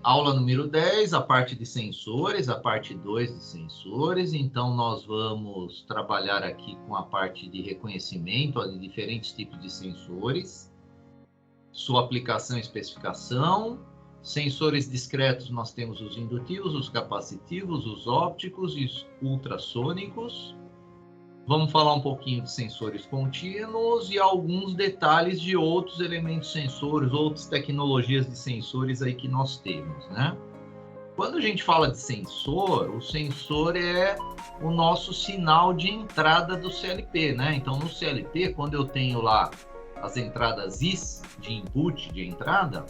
Aula número 10, a parte de sensores, a parte 2 de sensores. Então, nós vamos trabalhar aqui com a parte de reconhecimento de diferentes tipos de sensores, sua aplicação e especificação. Sensores discretos, nós temos os indutivos, os capacitivos, os ópticos e os ultrassônicos. Vamos falar um pouquinho de sensores contínuos e alguns detalhes de outros elementos sensores, outras tecnologias de sensores aí que nós temos, né? Quando a gente fala de sensor, o sensor é o nosso sinal de entrada do CLP, né? Então, no CLP, quando eu tenho lá as entradas IS, de input, de entrada,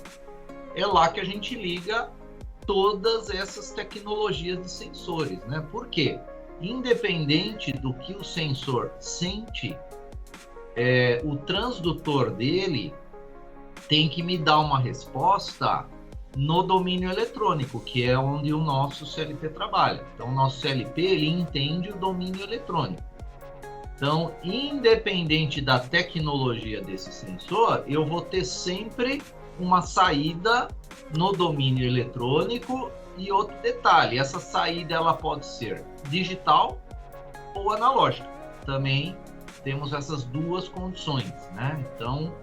é lá que a gente liga todas essas tecnologias de sensores, né? Por quê? Independente do que o sensor sente, o transdutor dele tem que me dar uma resposta no domínio eletrônico, que é onde o nosso CLP trabalha. Então, o nosso CLP, ele entende o domínio eletrônico. Então, independente da tecnologia desse sensor, eu vou ter sempre uma saída no domínio eletrônico. E outro detalhe, essa saída ela pode ser digital ou analógica. Também temos essas duas condições, né? Então,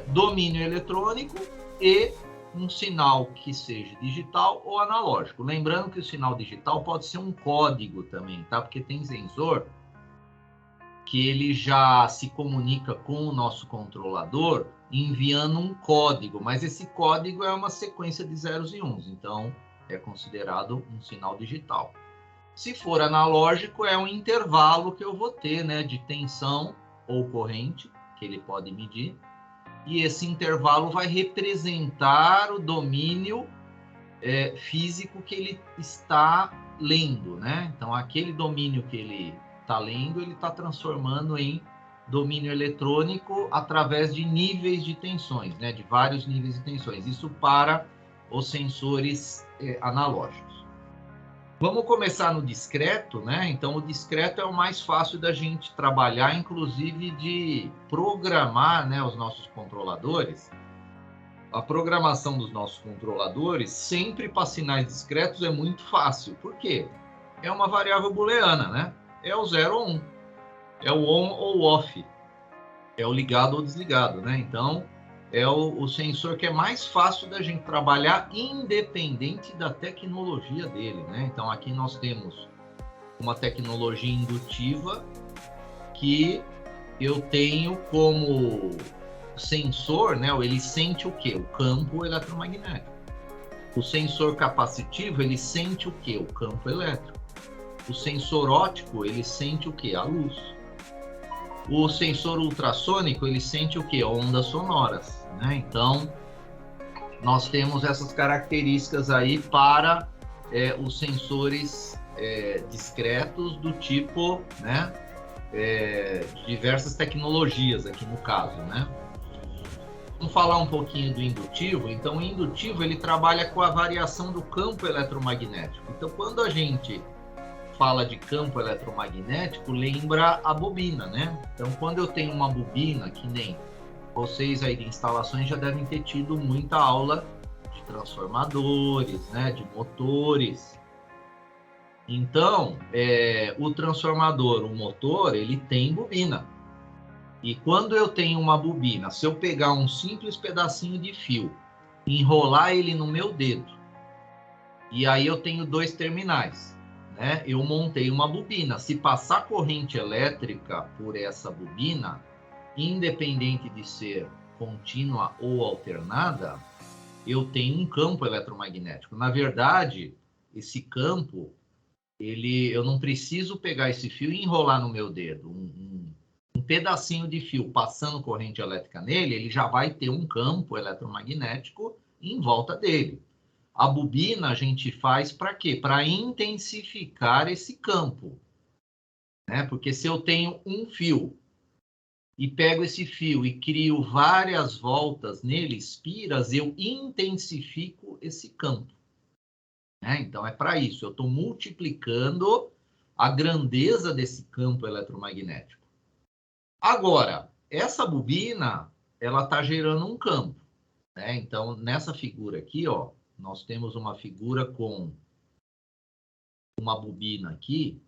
domínio eletrônico e um sinal que seja digital ou analógico. Lembrando que o sinal digital pode ser um código também, tá? Porque tem sensor que ele já se comunica com o nosso controlador enviando um código, mas esse código é uma sequência de zeros e uns, então é considerado um sinal digital. Se for analógico, é um intervalo que eu vou ter, né, de tensão ou corrente, que ele pode medir, e esse intervalo vai representar o domínio físico que ele está lendo, né? Então, aquele domínio que ele está lendo, ele está transformando em domínio eletrônico através de níveis de tensões, né? De vários níveis de tensões. Isso para os sensores analógicos. Vamos começar no discreto, né? Então, o discreto é o mais fácil da gente trabalhar, inclusive de programar, né, os nossos controladores. A programação dos nossos controladores, sempre para sinais discretos, é muito fácil. Por quê? É uma variável booleana, né? É o 0 ou 1. É o on ou off. É o ligado ou desligado, né? Então, é o sensor que é mais fácil da gente trabalhar, independente da tecnologia dele, né? Então, aqui nós temos uma tecnologia indutiva que eu tenho como sensor, né? Ele sente o quê? O campo eletromagnético. O sensor capacitivo, ele sente o quê? O campo elétrico. O sensor óptico, ele sente o quê? A luz. O sensor ultrassônico, ele sente o quê? Ondas sonoras, né? Então, nós temos essas características aí para os sensores discretos do tipo, né? De diversas tecnologias aqui no caso, né? Vamos falar um pouquinho do indutivo. Então, o indutivo, ele trabalha com a variação do campo eletromagnético. Então, quando a gente fala de campo eletromagnético, lembra a bobina, né? Então, quando eu tenho uma bobina, que nem vocês aí de instalações já devem ter tido muita aula de transformadores, né? De motores. Então, o transformador, o motor, ele tem bobina. E quando eu tenho uma bobina, se eu pegar um simples pedacinho de fio, enrolar ele no meu dedo, e aí eu tenho dois terminais, né? Eu montei uma bobina. Se passar corrente elétrica por essa bobina, independente de ser contínua ou alternada, eu tenho um campo eletromagnético. Na verdade, esse campo, eu não preciso pegar esse fio e enrolar no meu dedo. Um pedacinho de fio passando corrente elétrica nele, ele já vai ter um campo eletromagnético em volta dele. A bobina a gente faz para quê? Para intensificar esse campo, né? Porque se eu tenho um fio e pego esse fio e crio várias voltas nele, espiras, eu intensifico esse campo, né? Então, é para isso. Eu estou multiplicando a grandeza desse campo eletromagnético. Agora, essa bobina, ela está gerando um campo, né? Então, nessa figura aqui, ó, nós temos uma figura com uma bobina aqui,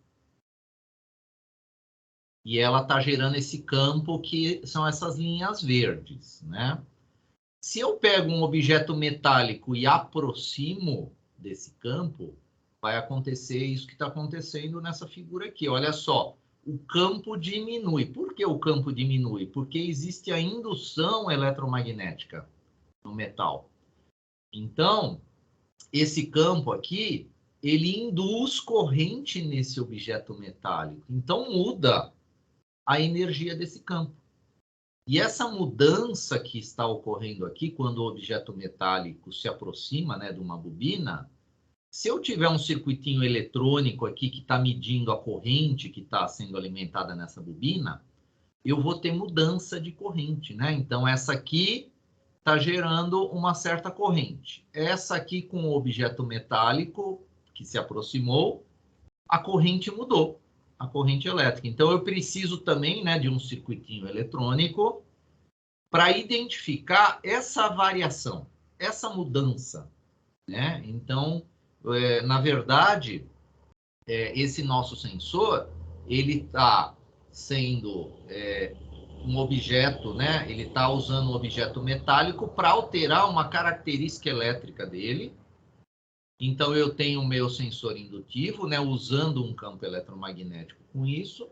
e ela está gerando esse campo que são essas linhas verdes, né? Se eu pego um objeto metálico e aproximo desse campo, vai acontecer isso que está acontecendo nessa figura aqui. Olha só, o campo diminui. Por que o campo diminui? Porque existe a indução eletromagnética no metal. Então, esse campo aqui, ele induz corrente nesse objeto metálico. Então, muda a energia desse campo. E essa mudança que está ocorrendo aqui, quando o objeto metálico se aproxima, né, de uma bobina, se eu tiver um circuitinho eletrônico aqui que está medindo a corrente que está sendo alimentada nessa bobina, eu vou ter mudança de corrente, né? Então, essa aqui está gerando uma certa corrente. Essa aqui, com o objeto metálico que se aproximou, a corrente mudou, a corrente elétrica. Então, eu preciso também, né, de um circuitinho eletrônico para identificar essa variação, essa mudança, né? Então, na verdade, esse nosso sensor, ele está sendo um objeto, né? Ele está usando um objeto metálico para alterar uma característica elétrica dele. Então, eu tenho o meu sensor indutivo, né? Usando um campo eletromagnético com isso.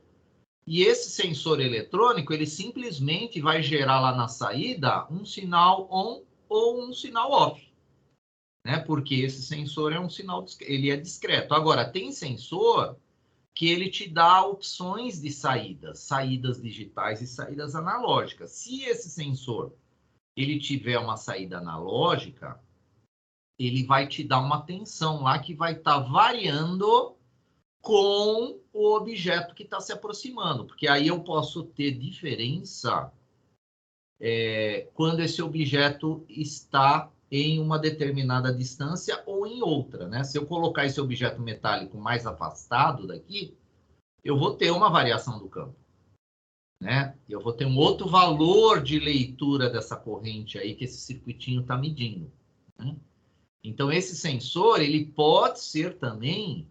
E esse sensor eletrônico, ele simplesmente vai gerar lá na saída um sinal on ou um sinal off, né? Porque esse sensor é um sinal, ele é discreto. Agora, tem sensor que ele te dá opções de saídas, saídas digitais e saídas analógicas. Se esse sensor ele tiver uma saída analógica, ele vai te dar uma tensão lá que vai estar variando com o objeto que está se aproximando, porque aí eu posso ter diferença quando esse objeto está em uma determinada distância ou em outra, né? Se eu colocar esse objeto metálico mais afastado daqui, eu vou ter uma variação do campo, né? Eu vou ter um outro valor de leitura dessa corrente aí que esse circuitinho está medindo, né? Então, esse sensor, ele pode ser também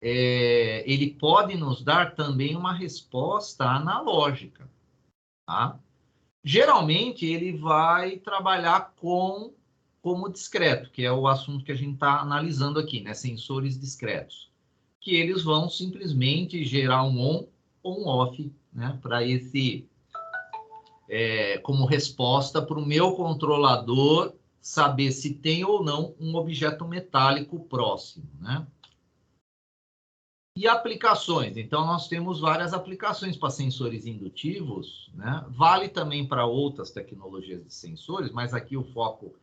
ele pode nos dar também uma resposta analógica, tá? Geralmente, ele vai trabalhar como discreto, que é o assunto que a gente está analisando aqui, né? Sensores discretos, que eles vão simplesmente gerar um on ou um off, né? Para esse, como resposta para o meu controlador saber se tem ou não um objeto metálico próximo, né? E aplicações. Então, nós temos várias aplicações para sensores indutivos, né? Vale também para outras tecnologias de sensores, mas aqui o foco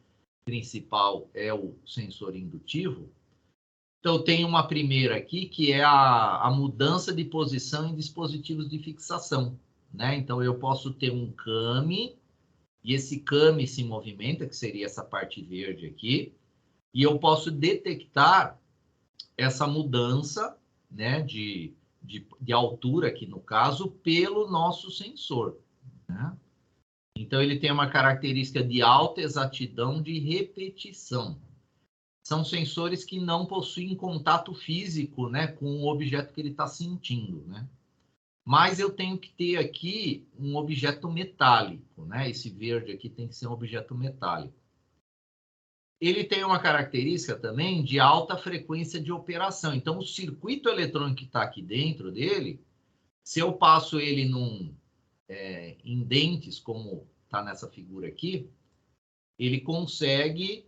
principal é o sensor indutivo. Então, tem uma primeira aqui, que é a mudança de posição em dispositivos de fixação, né? Então, eu posso ter um came, e esse came se movimenta, que seria essa parte verde aqui, e eu posso detectar essa mudança, né, de altura, aqui no caso, pelo nosso sensor, né? Então, ele tem uma característica de alta exatidão de repetição. São sensores que não possuem contato físico, né, com o objeto que ele está sentindo, né? Mas eu tenho que ter aqui um objeto metálico, né? Esse verde aqui tem que ser um objeto metálico. Ele tem uma característica também de alta frequência de operação. Então, o circuito eletrônico que está aqui dentro dele, se eu passo ele em dentes, como está nessa figura aqui, ele consegue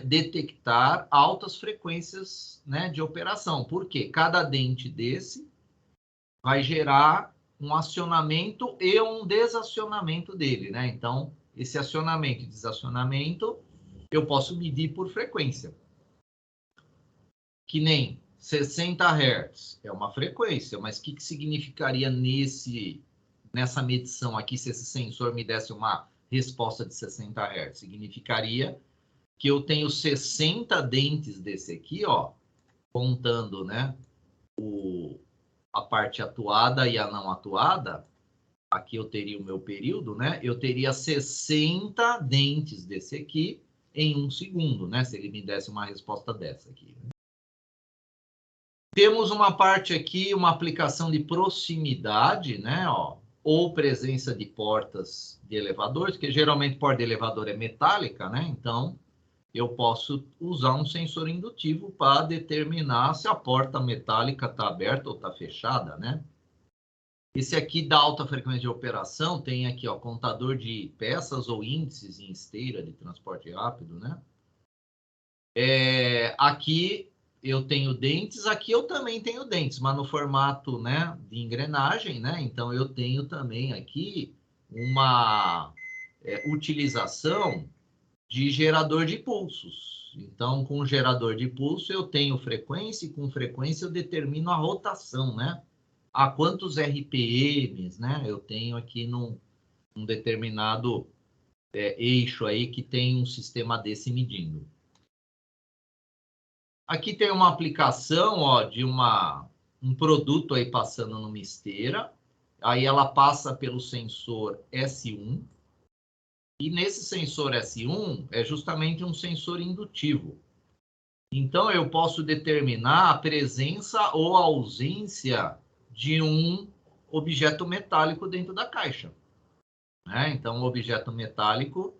detectar altas frequências, né, de operação. Por quê? Cada dente desse vai gerar um acionamento e um desacionamento dele, né? Então, esse acionamento e desacionamento eu posso medir por frequência. Que nem 60 Hz é uma frequência, mas o que significaria nessa medição aqui se esse sensor me desse uma resposta de 60 Hz? Significaria que eu tenho 60 dentes desse aqui, ó, contando, né, a parte atuada e a não atuada. Aqui eu teria o meu período, né? Eu teria 60 dentes desse aqui em 1 segundo, né? Se ele me desse uma resposta dessa aqui. Temos uma parte aqui, uma aplicação de proximidade, né? Ó, ou presença de portas de elevadores, que geralmente porta de elevador é metálica, né? Então, eu posso usar um sensor indutivo para determinar se a porta metálica está aberta ou está fechada, né? Esse aqui da alta frequência de operação tem aqui, ó, contador de peças ou índices em esteira de transporte rápido, né? Aqui eu tenho dentes, aqui eu também tenho dentes, mas no formato, né, de engrenagem, né? Então eu tenho também aqui uma utilização de gerador de pulsos. Então, com o gerador de pulso eu tenho frequência e com frequência eu determino a rotação, né? A quantos RPMs, né? Eu tenho aqui num determinado eixo aí que tem um sistema desse medindo. Aqui tem uma aplicação, ó, de um produto aí passando numa esteira. Aí ela passa pelo sensor S1. E nesse sensor S1 é justamente um sensor indutivo. Então, eu posso determinar a presença ou a ausência de um objeto metálico dentro da caixa, né? Então, o objeto metálico,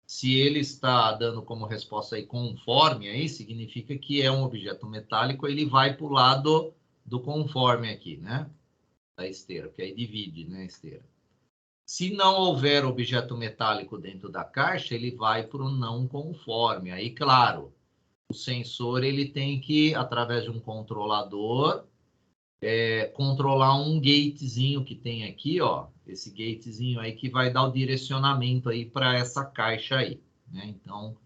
se ele está dando como resposta aí conforme, aí significa que é um objeto metálico, ele vai para o lado do conforme aqui, né? Da esteira, que aí divide, né, a esteira. Se não houver objeto metálico dentro da caixa, ele vai para o não conforme. Aí, claro, o sensor ele tem que, através de um controlador, controlar um gatezinho que tem aqui, ó, esse gatezinho aí que vai dar o direcionamento aí para essa caixa aí, né? Então,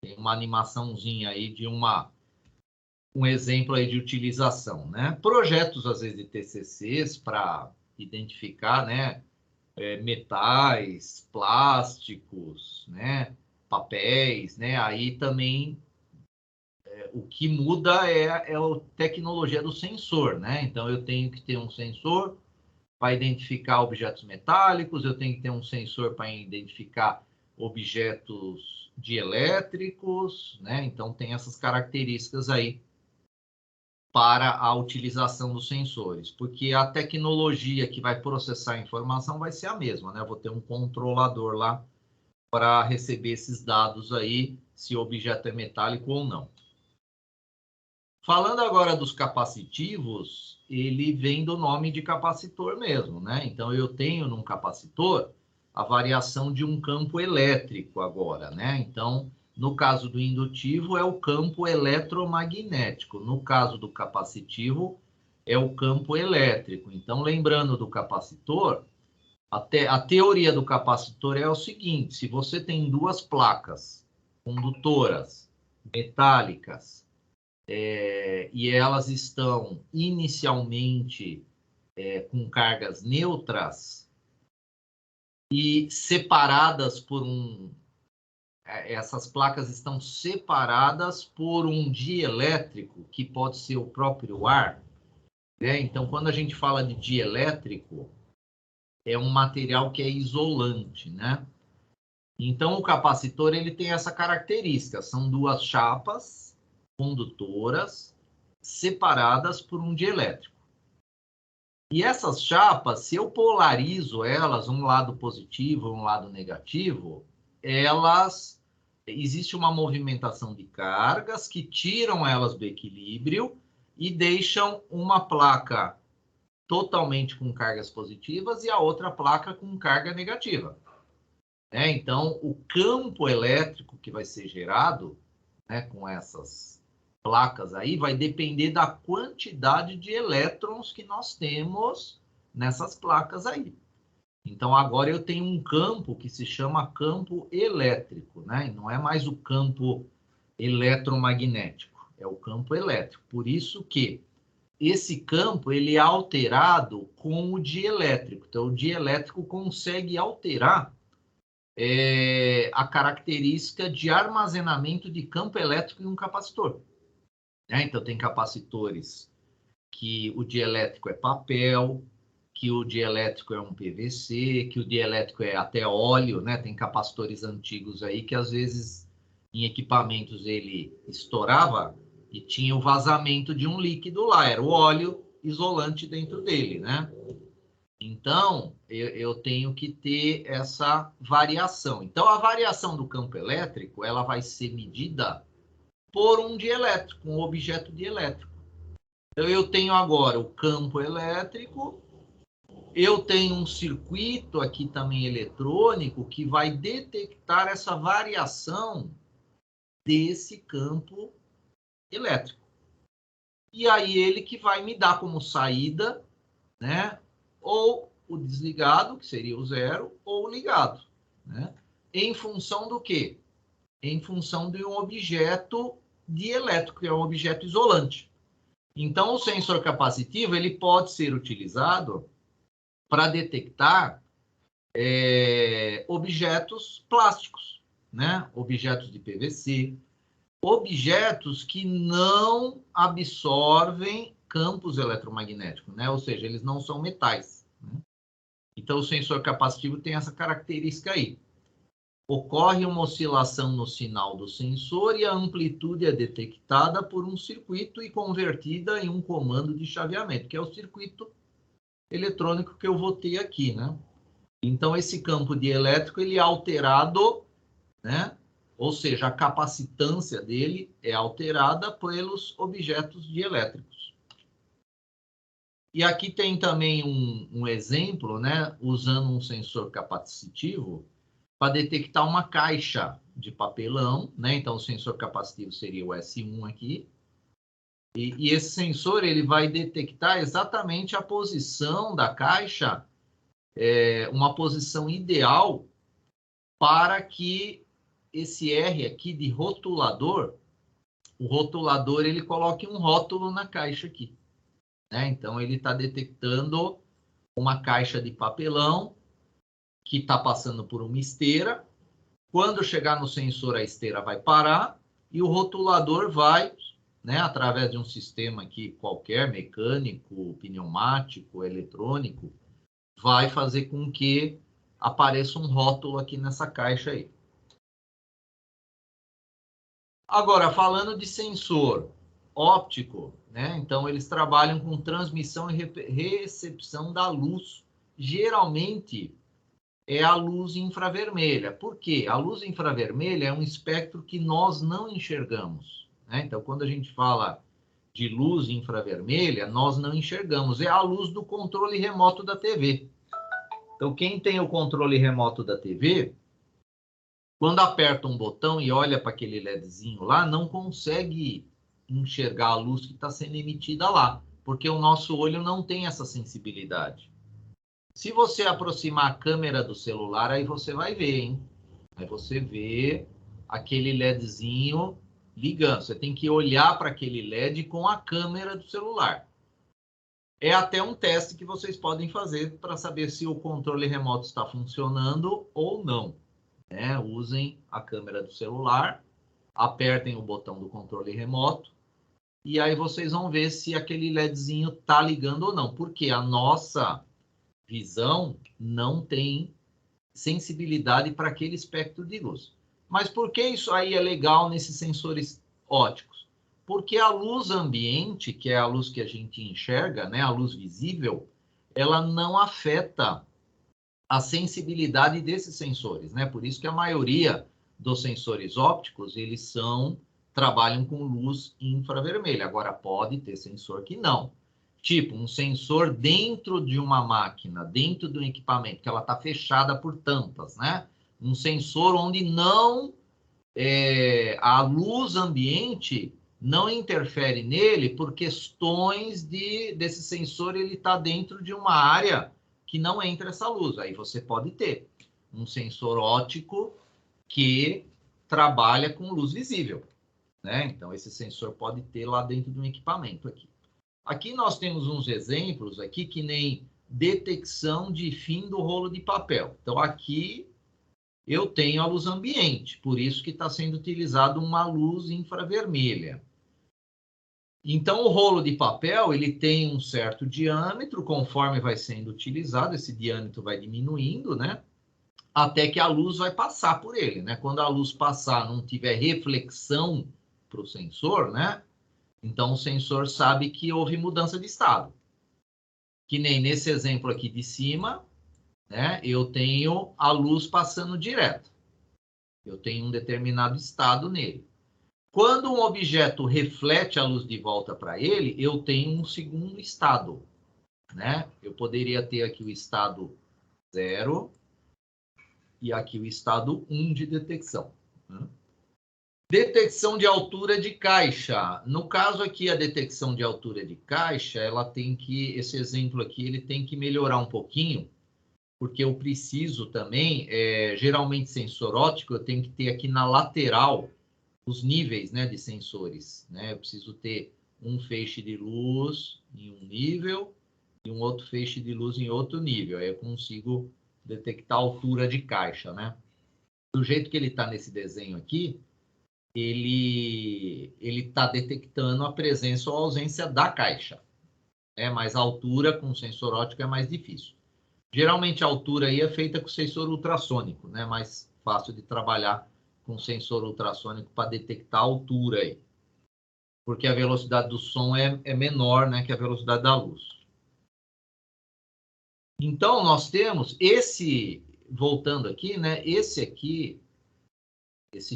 tem uma animaçãozinha aí de um exemplo aí de utilização, né? Projetos, às vezes, de TCCs para identificar, né, metais, plásticos, né, papéis, né? Aí também o que muda é a tecnologia do sensor, né? Então eu tenho que ter um sensor para identificar objetos metálicos, eu tenho que ter um sensor para identificar objetos dielétricos, né? Então tem essas características aí para a utilização dos sensores, porque a tecnologia que vai processar a informação vai ser a mesma, né? Eu vou ter um controlador lá para receber esses dados aí, se o objeto é metálico ou não. Falando agora dos capacitivos, ele vem do nome de capacitor mesmo, né? Então, eu tenho num capacitor a variação de um campo elétrico agora, né? Então, no caso do indutivo, é o campo eletromagnético. No caso do capacitivo, é o campo elétrico. Então, lembrando do capacitor, a teoria do capacitor é o seguinte: se você tem duas placas condutoras metálicas, e elas estão inicialmente com cargas neutras e separadas por essas placas estão separadas por um dielétrico, que pode ser o próprio ar, né? Então, quando a gente fala de dielétrico, é um material que é isolante, né? Então, o capacitor ele tem essa característica, são duas chapas condutoras separadas por um dielétrico. E essas chapas, se eu polarizo elas, um lado positivo e um lado negativo, existe uma movimentação de cargas que tiram elas do equilíbrio e deixam uma placa totalmente com cargas positivas e a outra placa com carga negativa. Então, o campo elétrico que vai ser gerado, né, com essas placas aí vai depender da quantidade de elétrons que nós temos nessas placas aí. Então, agora eu tenho um campo que se chama campo elétrico, né? E não é mais o campo eletromagnético, é o campo elétrico. Por isso que esse campo ele é alterado com o dielétrico. Então, o dielétrico consegue alterar a característica de armazenamento de campo elétrico em um capacitor. Então, tem capacitores que o dielétrico é papel, que o dielétrico é um PVC, que o dielétrico é até óleo, né? Tem capacitores antigos aí que às vezes em equipamentos ele estourava e tinha o vazamento de um líquido lá, era o óleo isolante dentro dele, né? Então, eu tenho que ter essa variação. Então, a variação do campo elétrico, ela vai ser medida por um dielétrico, um objeto dielétrico. Então, eu tenho agora o campo elétrico, eu tenho um circuito aqui também eletrônico que vai detectar essa variação desse campo elétrico. E aí ele que vai me dar como saída, né, ou o desligado, que seria o zero, ou o ligado, né? Em função do quê? Em função de um objeto dielétrico, que é um objeto isolante. Então, o sensor capacitivo ele pode ser utilizado para detectar objetos plásticos, né? Objetos de PVC, objetos que não absorvem campos eletromagnéticos, né? Ou seja, eles não são metais, né? Então, o sensor capacitivo tem essa característica aí. Ocorre uma oscilação no sinal do sensor e a amplitude é detectada por um circuito e convertida em um comando de chaveamento, que é o circuito eletrônico que eu vou ter aqui, né? Então, esse campo dielétrico ele é alterado, né? Ou seja, a capacitância dele é alterada pelos objetos dielétricos. E aqui tem também um exemplo, né? Usando um sensor capacitivo para detectar uma caixa de papelão, né? Então, o sensor capacitivo seria o S1 aqui. E esse sensor ele vai detectar exatamente a posição da caixa, uma posição ideal para que esse R aqui de rotulador, o rotulador ele coloque um rótulo na caixa aqui, né? Então ele está detectando uma caixa de papelão que está passando por uma esteira. Quando chegar no sensor, a esteira vai parar e o rotulador vai, né, através de um sistema aqui qualquer, mecânico, pneumático, eletrônico, vai fazer com que apareça um rótulo aqui nessa caixa aí. Agora, falando de sensor óptico, né? Então, eles trabalham com transmissão e recepção da luz. Geralmente, é a luz infravermelha. Por quê? A luz infravermelha é um espectro que nós não enxergamos, né? Então, quando a gente fala de luz infravermelha, nós não enxergamos. É a luz do controle remoto da TV. Então, quem tem o controle remoto da TV, quando aperta um botão e olha para aquele LEDzinho lá, não consegue enxergar a luz que está sendo emitida lá, porque o nosso olho não tem essa sensibilidade. Se você aproximar a câmera do celular, aí você vai ver, hein? Aí você vê aquele LEDzinho ligando. Você tem que olhar para aquele LED com a câmera do celular. É até um teste que vocês podem fazer para saber se o controle remoto está funcionando ou não, né? Usem a câmera do celular, apertem o botão do controle remoto e aí vocês vão ver se aquele LEDzinho está ligando ou não, porque a nossa visão não tem sensibilidade para aquele espectro de luz. Mas por que isso aí é legal nesses sensores ópticos? Porque a luz ambiente, que é a luz que a gente enxerga, né, a luz visível, ela não afeta a sensibilidade desses sensores, né? Por isso que a maioria dos sensores ópticos, eles trabalham com luz infravermelha. Agora, pode ter sensor que não. Tipo, um sensor dentro de uma máquina, dentro de um equipamento, que ela está fechada por tampas, né? Um sensor onde não a luz ambiente não interfere nele por questões desse sensor ele está dentro de uma área que não entra essa luz. Aí você pode ter um sensor óptico que trabalha com luz visível, né? Então esse sensor pode ter lá dentro de um equipamento aqui. Aqui nós temos uns exemplos aqui que nem detecção de fim do rolo de papel. Então aqui eu tenho a luz ambiente, por isso que está sendo utilizado uma luz infravermelha. Então, o rolo de papel ele tem um certo diâmetro, conforme vai sendo utilizado, esse diâmetro vai diminuindo, né? até que a luz vai passar por ele, né? Quando a luz passar, não tiver reflexão para o sensor, né? Então o sensor sabe que houve mudança de estado. Que nem nesse exemplo aqui de cima, né? Eu tenho a luz passando direto. Eu tenho um determinado estado nele. Quando um objeto reflete a luz de volta para ele, eu tenho um segundo estado, né? Eu poderia ter aqui o estado 0 e aqui o estado 1 de detecção. Né? Detecção de altura de caixa. No caso aqui, a detecção de altura de caixa, ela tem que, esse exemplo aqui, ele tem que melhorar um pouquinho, porque eu preciso também, geralmente sensor óptico, eu tenho que ter aqui na lateral os níveis, né, de sensores, né? Eu preciso ter um feixe de luz em um nível e um outro feixe de luz em outro nível. Aí eu consigo detectar a altura de caixa, né? Do jeito que ele está nesse desenho aqui, ele está detectando a presença ou ausência da caixa. Mas a altura com sensor óptico é mais difícil. Geralmente a altura aí é feita com sensor ultrassônico, né? Mais fácil de trabalhar com sensor ultrassônico para detectar a altura aí. Porque a velocidade do som é menor, né, que a velocidade da luz. Então, nós temos esse, voltando aqui, né, esse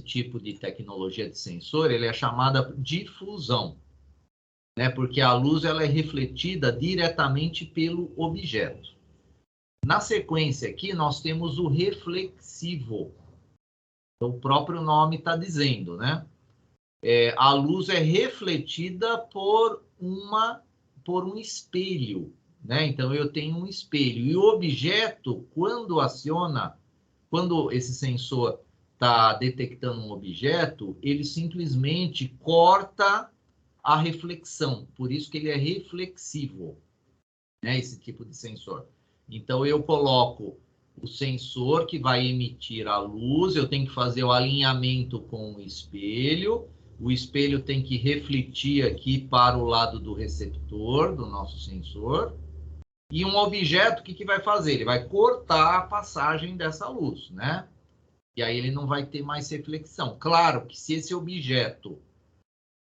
tipo de tecnologia de sensor, ele é chamada difusão, né, porque a luz ela é refletida diretamente pelo objeto. Na sequência aqui, nós temos o reflexivo. Então, o próprio nome está dizendo, né? A luz é refletida por um espelho, né? Então, eu tenho um espelho. E o objeto, quando esse sensor está detectando um objeto, ele simplesmente corta a reflexão. Por isso que ele é reflexivo, né? Esse tipo de sensor. Então, eu coloco o sensor que vai emitir a luz, eu tenho que fazer o alinhamento com o espelho tem que refletir aqui para o lado do receptor, do nosso sensor, e um objeto, o que vai fazer? Ele vai cortar a passagem dessa luz, né? E aí ele não vai ter mais reflexão. Claro que se esse objeto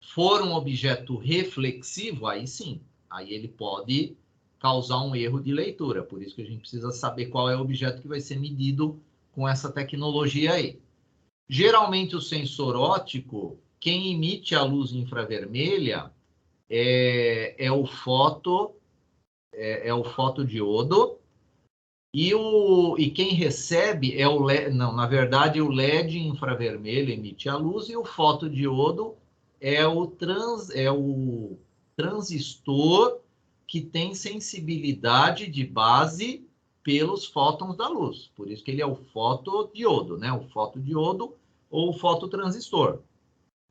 for um objeto reflexivo, aí sim, aí ele pode causar um erro de leitura. Por isso que a gente precisa saber qual é o objeto que vai ser medido com essa tecnologia aí. Geralmente o sensor óptico, quem emite a luz infravermelha é o fotodiodo e quem recebe é o LED, não, na verdade o LED infravermelho emite a luz e o fotodiodo é o transistor que tem sensibilidade de base pelos fótons da luz. Por isso que ele é o fotodiodo, né? O fotodiodo ou o fototransistor.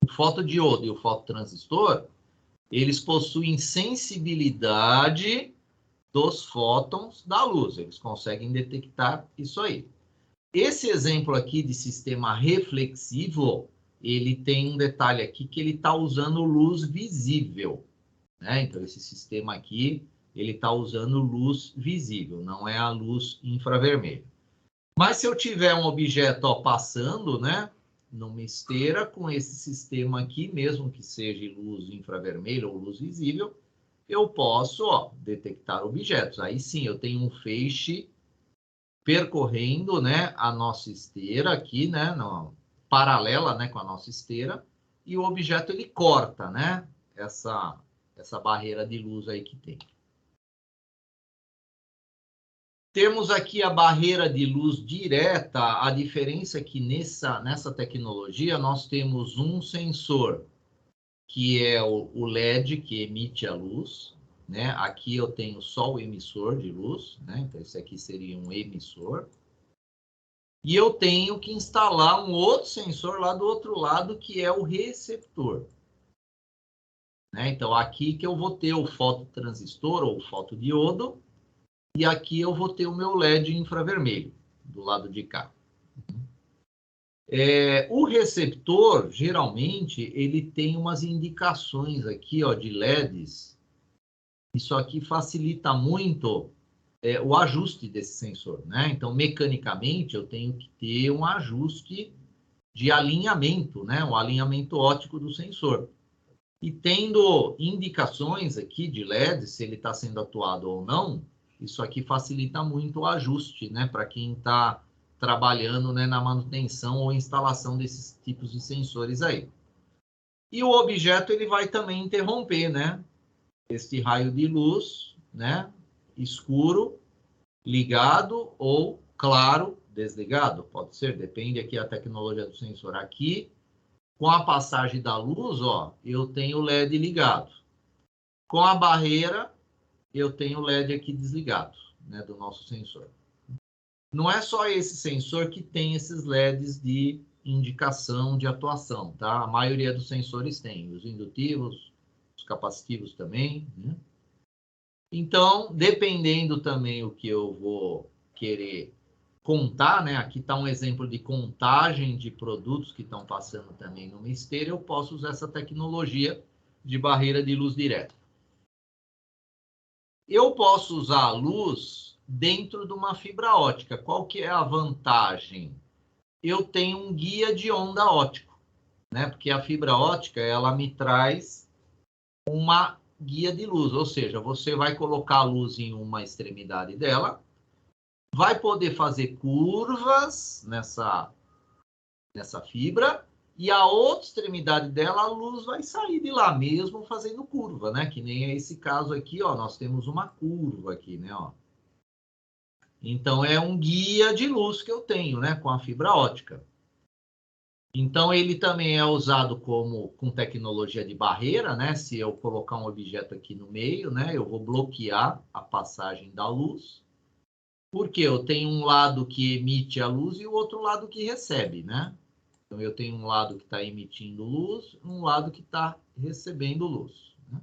O fotodiodo e o fototransistor, eles possuem sensibilidade dos fótons da luz. Eles conseguem detectar isso aí. Esse exemplo aqui de sistema reflexivo, ele tem um detalhe aqui que ele está usando luz visível, né? Então, esse sistema aqui, ele está usando luz visível, não é a luz infravermelha. Mas se eu tiver um objeto passando, né, numa esteira com esse sistema aqui, mesmo que seja luz infravermelha ou luz visível, eu posso detectar objetos. Aí sim, eu tenho um feixe percorrendo, né, a nossa esteira aqui, né, paralela, né, com a nossa esteira, e o objeto ele corta, né, essa barreira de luz aí que tem. Temos aqui a barreira de luz direta. A diferença é que nessa tecnologia nós temos um sensor que é o LED que emite a luz, né? Aqui eu tenho só o emissor de luz, né? Então esse aqui seria um emissor. E eu tenho que instalar um outro sensor lá do outro lado que é o receptor. Né? Então aqui que eu vou ter o fototransistor ou o fotodiodo e aqui eu vou ter o meu LED infravermelho do lado de cá. O receptor, geralmente, ele tem umas indicações aqui, ó, de LEDs. Isso aqui facilita muito o ajuste desse sensor, né? Então, mecanicamente, eu tenho que ter um ajuste de alinhamento, né? Um alinhamento óptico do sensor. E tendo indicações aqui de LED, se ele está sendo atuado ou não, isso aqui facilita muito o ajuste, né? Para quem está trabalhando, né, na manutenção ou instalação desses tipos de sensores aí. E o objeto, ele vai também interromper, né? Este raio de luz, né? Escuro, ligado ou claro, desligado. Pode ser, depende aqui da tecnologia do sensor. Aqui, com a passagem da luz, ó, eu tenho o LED ligado. Com a barreira, eu tenho o LED aqui desligado, né, do nosso sensor. Não é só esse sensor que tem esses LEDs de indicação de atuação, tá? A maioria dos sensores tem, os indutivos, os capacitivos também, né? Então, dependendo também o que eu vou querer contar, né? Aqui está um exemplo de contagem de produtos que estão passando também numa esteira, eu posso usar essa tecnologia de barreira de luz direta. Eu posso usar a luz dentro de uma fibra ótica. Qual que é a vantagem? Eu tenho um guia de onda óptico, né? Porque a fibra ótica, ela me traz uma guia de luz, ou seja, você vai colocar a luz em uma extremidade dela, vai poder fazer curvas nessa fibra, e a outra extremidade dela, a luz vai sair de lá mesmo fazendo curva, né? Que nem é esse caso aqui, ó, nós temos uma curva aqui, né, ó. Então, é um guia de luz que eu tenho, né, com a fibra ótica. Então, ele também é usado com tecnologia de barreira, né? Se eu colocar um objeto aqui no meio, né, eu vou bloquear a passagem da luz, porque eu tenho um lado que emite a luz e o outro lado que recebe, né? Então, eu tenho um lado que está emitindo luz, um lado que está recebendo luz, né?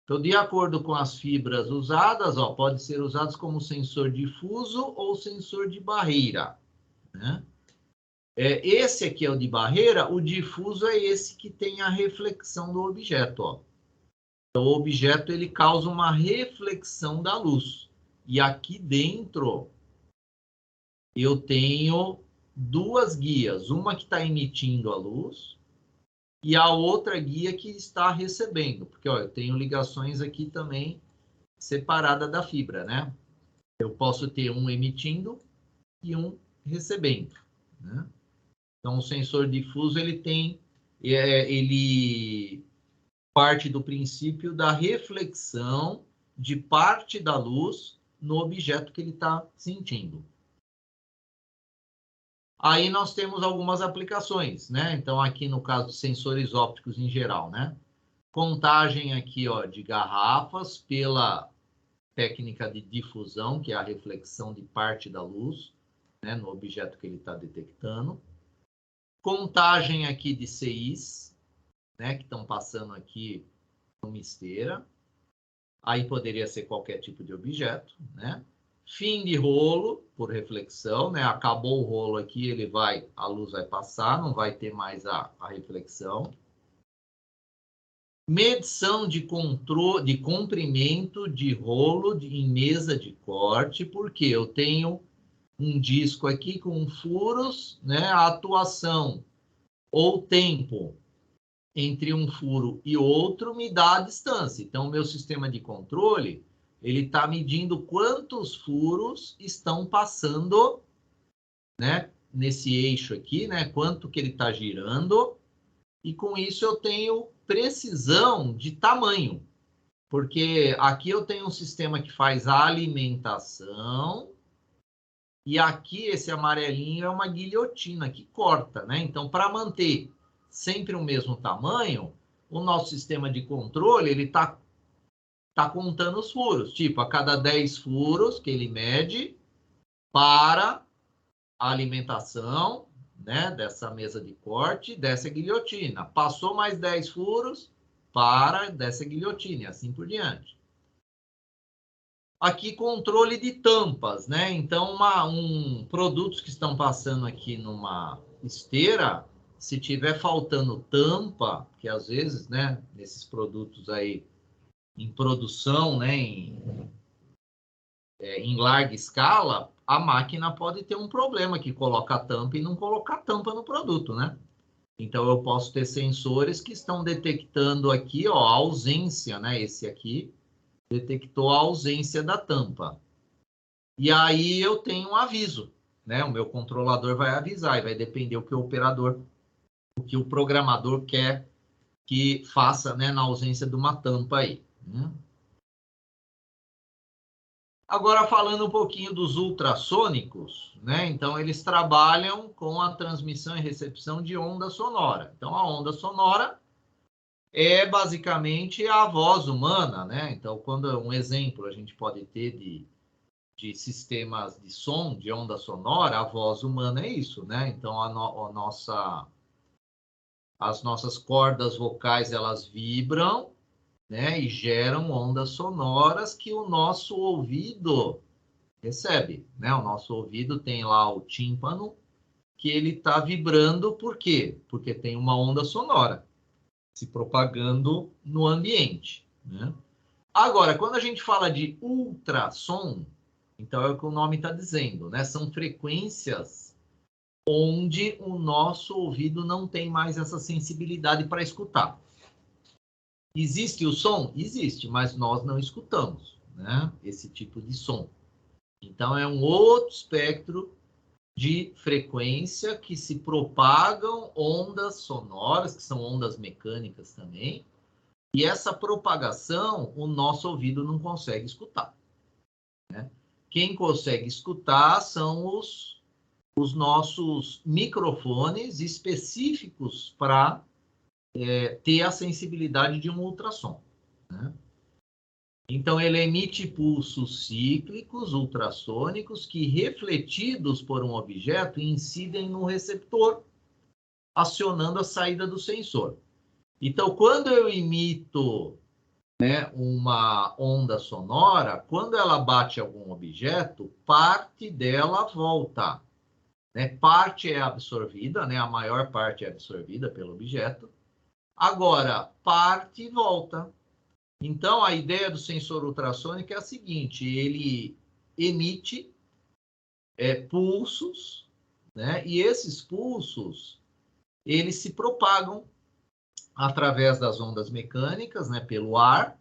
Então, de acordo com as fibras usadas, ó, pode ser usados como sensor difuso ou sensor de barreira, né? Esse aqui é o de barreira, o difuso é esse que tem a reflexão do objeto, ó. Então, o objeto, ele causa uma reflexão da luz. E aqui dentro, eu tenho duas guias, uma que está emitindo a luz e a outra guia que está recebendo, porque ó, eu tenho ligações aqui também separadas da fibra, né? Eu posso ter um emitindo e um recebendo, né? Então, o sensor difuso, ele parte do princípio da reflexão de parte da luz no objeto que ele está sentindo. Aí nós temos algumas aplicações, né? Então, aqui no caso de sensores ópticos em geral, né? Contagem aqui, ó, de garrafas pela técnica de difusão, que é a reflexão de parte da luz, né, no objeto que ele está detectando. Contagem aqui de CIs, né, que estão passando aqui numa esteira. Aí poderia ser qualquer tipo de objeto, né? Fim de rolo por reflexão, né? Acabou o rolo aqui, a luz vai passar, não vai ter mais a reflexão. Medição de controle, de comprimento de rolo em mesa de corte, porque eu tenho um disco aqui com furos, né? A atuação ou tempo entre um furo e outro me dá a distância. Então, o meu sistema de controle, ele está medindo quantos furos estão passando, né, nesse eixo aqui, né? Quanto que ele está girando. E com isso eu tenho precisão de tamanho. Porque aqui eu tenho um sistema que faz a alimentação e aqui esse amarelinho é uma guilhotina que corta, né? Então, para manter sempre o mesmo tamanho, o nosso sistema de controle, ele tá contando os furos. Tipo, a cada 10 furos que ele mede para a alimentação, né, dessa mesa de corte, dessa guilhotina. Passou mais 10 furos para dessa guilhotina e assim por diante. Aqui, controle de tampas, né? Então, produtos que estão passando aqui numa esteira, se tiver faltando tampa, que às vezes, né, nesses produtos aí em produção, né, em larga escala, a máquina pode ter um problema que coloca a tampa e não colocar tampa no produto, né? Então, eu posso ter sensores que estão detectando aqui, ó, a ausência, né? Esse aqui detectou a ausência da tampa. E aí eu tenho um aviso, né? O meu controlador vai avisar e vai depender o que o programador quer que faça, né, na ausência de uma tampa aí, né? Agora, falando um pouquinho dos ultrassônicos, né? Então, eles trabalham com a transmissão e recepção de onda sonora. Então, a onda sonora é basicamente a voz humana, né? Então, quando um exemplo a gente pode ter de sistemas de som, de onda sonora, a voz humana é isso, né? Então, as nossas cordas vocais, elas vibram, né? E geram ondas sonoras que o nosso ouvido recebe, né? O nosso ouvido tem lá o tímpano, que ele está vibrando, por quê? Porque tem uma onda sonora se propagando no ambiente, né? Agora, quando a gente fala de ultrassom, então é o que o nome está dizendo, né? São frequências onde o nosso ouvido não tem mais essa sensibilidade para escutar. Existe o som? Existe, mas nós não escutamos, né? Esse tipo de som. Então, é um outro espectro de frequência que se propagam ondas sonoras, que são ondas mecânicas também, e essa propagação o nosso ouvido não consegue escutar, né? Quem consegue escutar são os nossos microfones específicos para ter a sensibilidade de um ultrassom, né? Então, ele emite pulsos cíclicos ultrassônicos que, refletidos por um objeto, incidem no receptor, acionando a saída do sensor. Então, quando eu emito, né, uma onda sonora, quando ela bate algum objeto, parte dela volta, né? Parte é absorvida, né? A maior parte é absorvida pelo objeto. Agora, parte volta. Então, a ideia do sensor ultrassônico é a seguinte: ele emite pulsos, né? E esses pulsos, eles se propagam através das ondas mecânicas, né? Pelo ar.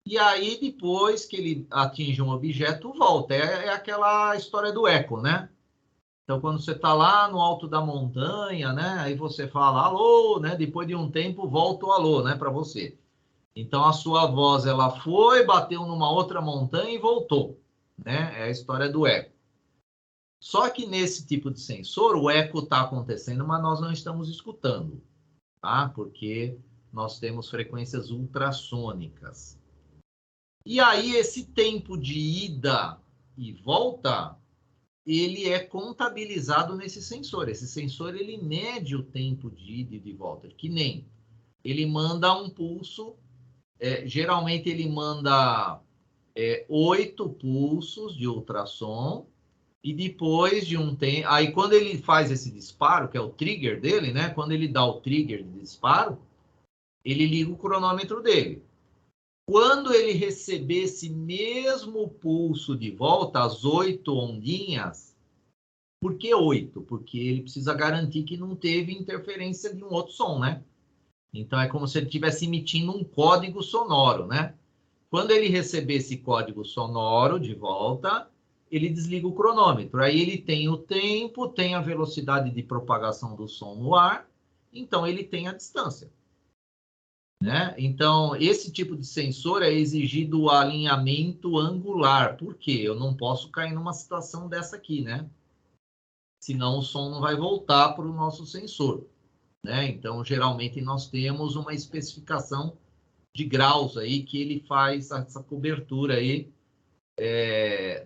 E aí, depois que ele atinge um objeto, volta. É aquela história do eco, né? Então, quando você está lá no alto da montanha, né? Aí você fala alô, né? Depois de um tempo, volta o alô, né? Para você. Então, a sua voz, ela foi, bateu numa outra montanha e voltou, né? É a história do eco. Só que nesse tipo de sensor, o eco está acontecendo, mas nós não estamos escutando, tá? Porque nós temos frequências ultrassônicas. E aí, esse tempo de ida e volta, ele é contabilizado nesse sensor. Esse sensor, ele mede o tempo de ida e de volta, que nem ele manda um pulso. Geralmente ele manda 8 pulsos de ultrassom e depois de um tempo... Aí quando ele faz esse disparo, que é o trigger dele, né? Quando ele dá o trigger de disparo, ele liga o cronômetro dele. Quando ele receber esse mesmo pulso de volta, as 8 ondinhas... Por que 8? Porque ele precisa garantir que não teve interferência de um outro som, né? Então é como se ele estivesse emitindo um código sonoro, né? Quando ele receber esse código sonoro de volta, ele desliga o cronômetro. Aí ele tem o tempo, tem a velocidade de propagação do som no ar, então ele tem a distância, né? Então, esse tipo de sensor é exigido o alinhamento angular. Por quê? Eu não posso cair numa situação dessa aqui, né? Senão o som não vai voltar para o nosso sensor, né? Então, geralmente, nós temos uma especificação de graus aí que ele faz essa cobertura aí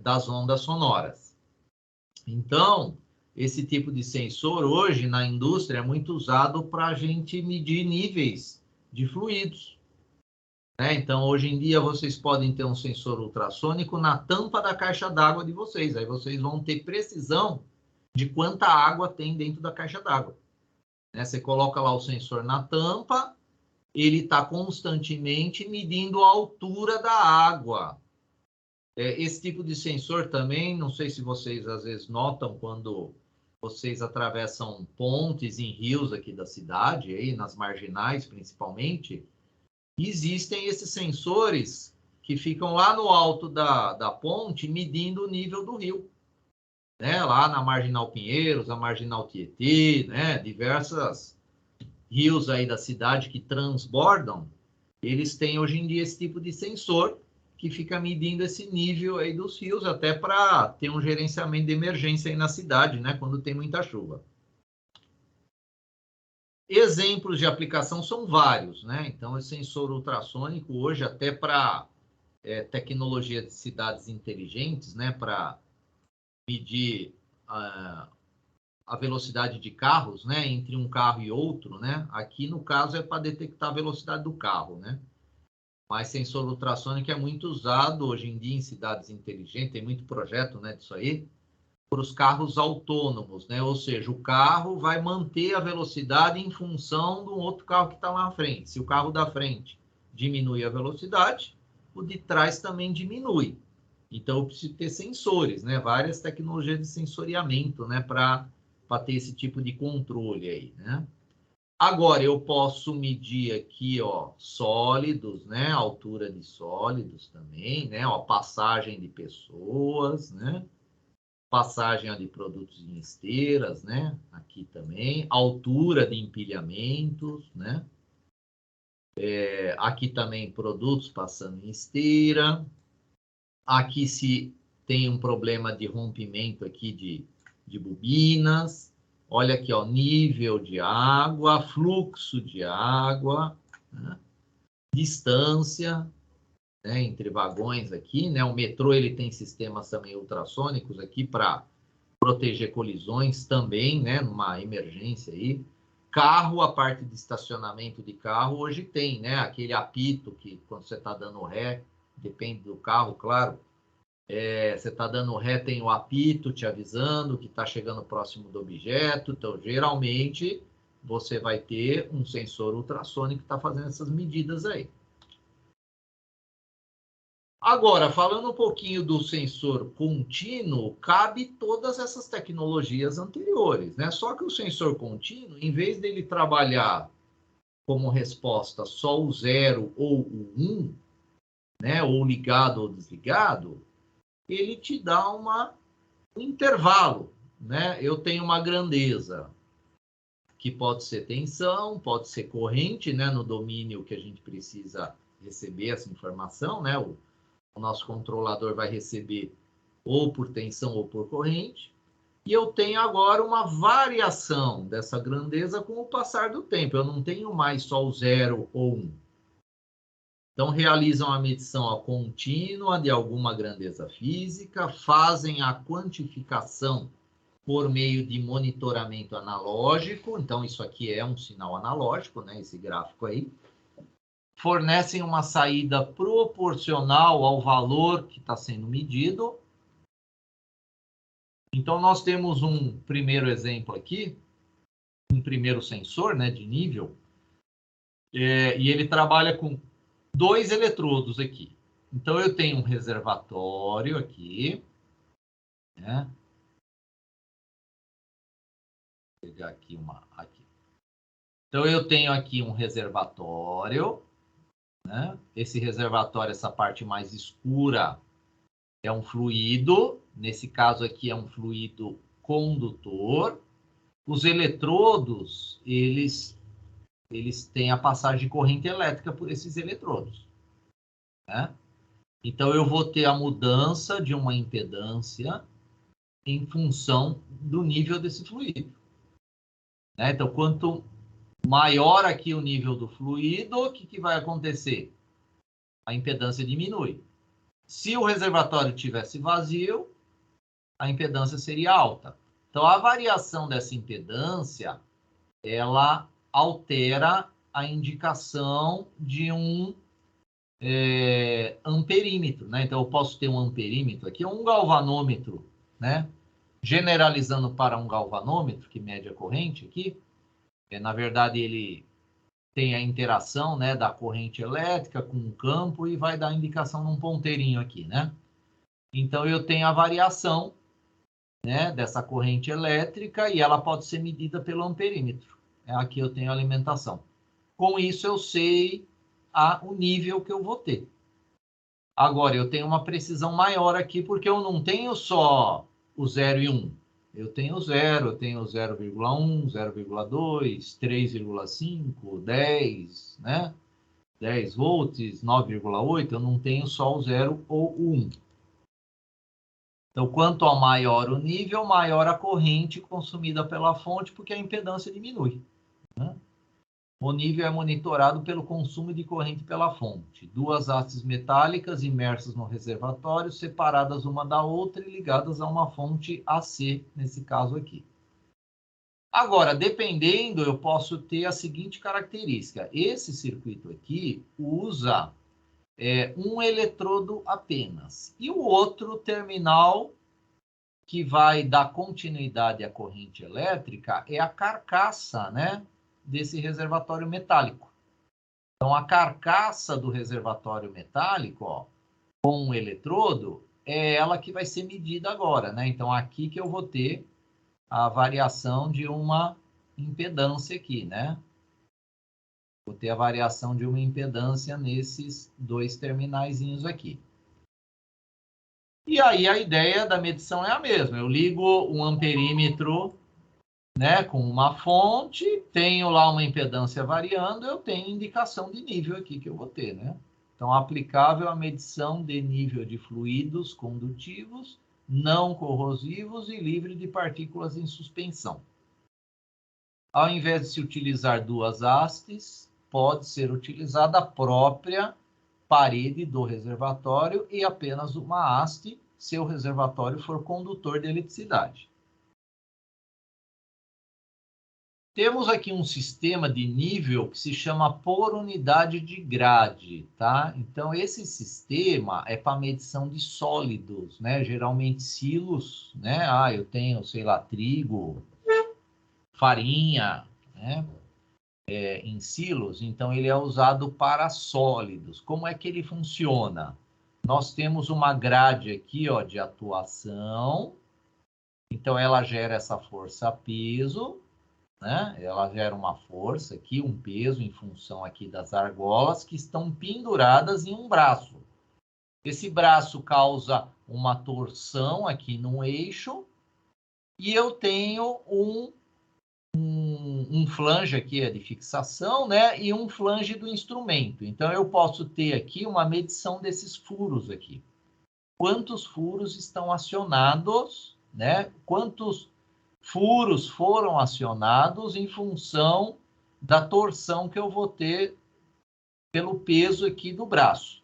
das ondas sonoras. Então, esse tipo de sensor hoje na indústria é muito usado para a gente medir níveis de fluidos, né? Então, hoje em dia, vocês podem ter um sensor ultrassônico na tampa da caixa d'água de vocês. Aí vocês vão ter precisão de quanta água tem dentro da caixa d'água, né? Você coloca lá o sensor na tampa, ele está constantemente medindo a altura da água. Esse tipo de sensor também, não sei se vocês às vezes notam quando vocês atravessam pontes em rios aqui da cidade, aí nas marginais principalmente, existem esses sensores que ficam lá no alto da ponte medindo o nível do rio, né? Lá na Marginal Pinheiros, a Marginal Tietê, né? Diversas rios aí da cidade que transbordam, eles têm hoje em dia esse tipo de sensor que fica medindo esse nível aí dos rios, até para ter um gerenciamento de emergência aí na cidade, né? Quando tem muita chuva. Exemplos de aplicação são vários, né? Então, esse sensor ultrassônico hoje até para tecnologia de cidades inteligentes, né? Para medir a velocidade de carros, né? Entre um carro e outro, né? Aqui no caso é para detectar a velocidade do carro, né? Mas sensor ultrassônico é muito usado hoje em dia em cidades inteligentes, tem muito projeto, né, disso aí, para os carros autônomos, né? Ou seja, o carro vai manter a velocidade em função do outro carro que está lá na frente. Se o carro da frente diminui a velocidade, o de trás também diminui. Então, eu preciso ter sensores, né? Várias tecnologias de sensoriamento, né? Para ter esse tipo de controle aí, né? Agora, eu posso medir aqui, ó, sólidos, né? Altura de sólidos também, né? Ó, passagem de pessoas, né? Passagem de produtos em esteiras, né? Aqui também. Altura de empilhamentos, né? Aqui também produtos passando em esteira. Aqui se tem um problema de rompimento aqui de bobinas. Olha aqui, ó, nível de água, fluxo de água, né? Distância, né, entre vagões aqui, né? O metrô ele tem sistemas também ultrassônicos aqui para proteger colisões também, né? Numa emergência aí. Carro, a parte de estacionamento de carro hoje tem, né? Aquele apito que quando você está dando ré, depende do carro, claro. Você está dando ré, tem o apito te avisando que está chegando próximo do objeto. Então, geralmente, você vai ter um sensor ultrassônico que está fazendo essas medidas aí. Agora, falando um pouquinho do sensor contínuo, cabe todas essas tecnologias anteriores, né? Só que o sensor contínuo, em vez dele trabalhar como resposta só o 0 ou o 1, né? Ou ligado ou desligado, ele te dá um intervalo, né? Eu tenho uma grandeza que pode ser tensão, pode ser corrente, né? No domínio que a gente precisa receber essa informação, né? O nosso controlador vai receber ou por tensão ou por corrente. E eu tenho agora uma variação dessa grandeza com o passar do tempo. Eu não tenho mais só o 0 ou 1. Então, realizam a medição contínua de alguma grandeza física, fazem a quantificação por meio de monitoramento analógico. Então, isso aqui é um sinal analógico, né? Esse gráfico aí. Fornecem uma saída proporcional ao valor que está sendo medido. Então, nós temos um primeiro exemplo aqui, um primeiro sensor, né, de nível, e ele trabalha com 2 eletrodos aqui. Então, eu tenho um reservatório aqui, né? Vou pegar aqui aqui. Então, eu tenho aqui um reservatório, né? Esse reservatório, essa parte mais escura, é um fluido. Nesse caso aqui é um fluido condutor. Os eletrodos, eles têm a passagem de corrente elétrica por esses eletrodos, né? Então, eu vou ter a mudança de uma impedância em função do nível desse fluido, né? Então, quanto maior aqui o nível do fluido, o que vai acontecer? A impedância diminui. Se o reservatório tivesse vazio, a impedância seria alta. Então, a variação dessa impedância, ela altera a indicação de um amperímetro, né? Então, eu posso ter um amperímetro aqui, um galvanômetro, né? Generalizando para um galvanômetro, que mede a corrente aqui, na verdade, ele tem a interação, né, da corrente elétrica com o campo e vai dar indicação num ponteirinho aqui, né? Então, eu tenho a variação, né, dessa corrente elétrica e ela pode ser medida pelo amperímetro. Aqui eu tenho a alimentação. Com isso, eu sei o nível que eu vou ter. Agora, eu tenho uma precisão maior aqui, porque eu não tenho só o 0 e 1. Eu tenho 0, eu tenho 0,1, 0,2, 3,5, 10, né? 10 volts, 9,8, eu não tenho só o 0 ou o 1. Então, quanto maior o nível, maior a corrente consumida pela fonte, porque a impedância diminui, né? O nível é monitorado pelo consumo de corrente pela fonte. Duas hastes metálicas imersas no reservatório, separadas uma da outra e ligadas a uma fonte AC, nesse caso aqui. Agora, dependendo, eu posso ter a seguinte característica. Esse circuito aqui usa um eletrodo apenas. E o outro terminal que vai dar continuidade à corrente elétrica é a carcaça, né, desse reservatório metálico. Então, a carcaça do reservatório metálico, ó, com um eletrodo, é ela que vai ser medida agora, né? Então, aqui que eu vou ter a variação de uma impedância aqui, né? Vou ter a variação de uma impedância nesses dois terminaizinhos aqui. E aí a ideia da medição é a mesma. Eu ligo um amperímetro, né, com uma fonte, tenho lá uma impedância variando, eu tenho indicação de nível aqui que eu vou ter, né? Então, aplicável à medição de nível de fluidos condutivos, não corrosivos e livre de partículas em suspensão. Ao invés de se utilizar duas hastes, pode ser utilizada a própria parede do reservatório e apenas uma haste, se o reservatório for condutor de eletricidade. Temos aqui um sistema de nível que se chama por unidade de grade, tá? Então, esse sistema é para medição de sólidos, né? Geralmente silos, né? Eu tenho, sei lá, trigo, farinha, né? Em silos, então ele é usado para sólidos. Como é que ele funciona? Nós temos uma grade aqui, ó, de atuação. Então, ela gera essa força-peso, né? Ela gera uma força aqui, um peso em função aqui das argolas que estão penduradas em um braço. Esse braço causa uma torção aqui no eixo e eu tenho um flange aqui de fixação, né? E um flange do instrumento. Então, eu posso ter aqui uma medição desses furos aqui. Quantos furos estão acionados, né? Quantos furos foram acionados em função da torção que eu vou ter pelo peso aqui do braço.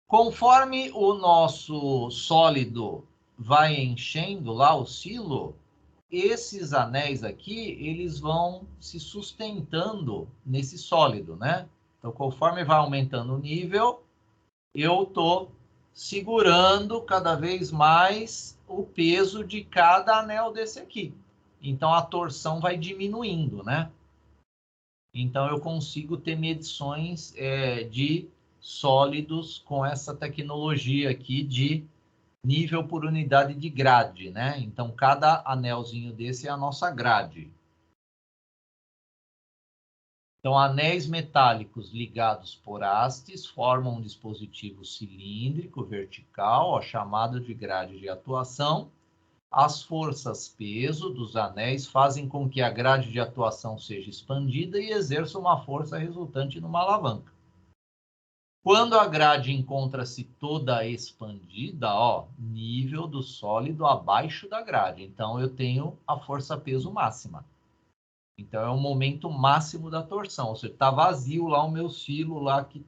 Conforme o nosso sólido vai enchendo lá o silo, esses anéis aqui, eles vão se sustentando nesse sólido, né? Então, conforme vai aumentando o nível, eu estou segurando cada vez mais o peso de cada anel desse aqui. Então, a torção vai diminuindo, né? Então, eu consigo ter medições de sólidos com essa tecnologia aqui de nível por unidade de grade, né? Então, cada anelzinho desse é a nossa grade. Então, anéis metálicos ligados por hastes formam um dispositivo cilíndrico vertical, ó, chamado de grade de atuação. As forças-peso dos anéis fazem com que a grade de atuação seja expandida e exerça uma força resultante numa alavanca. Quando a grade encontra-se toda expandida, ó, nível do sólido abaixo da grade. Então, eu tenho a força-peso máxima. Então, é o momento máximo da torção. Ou seja, está vazio lá o meu silo lá que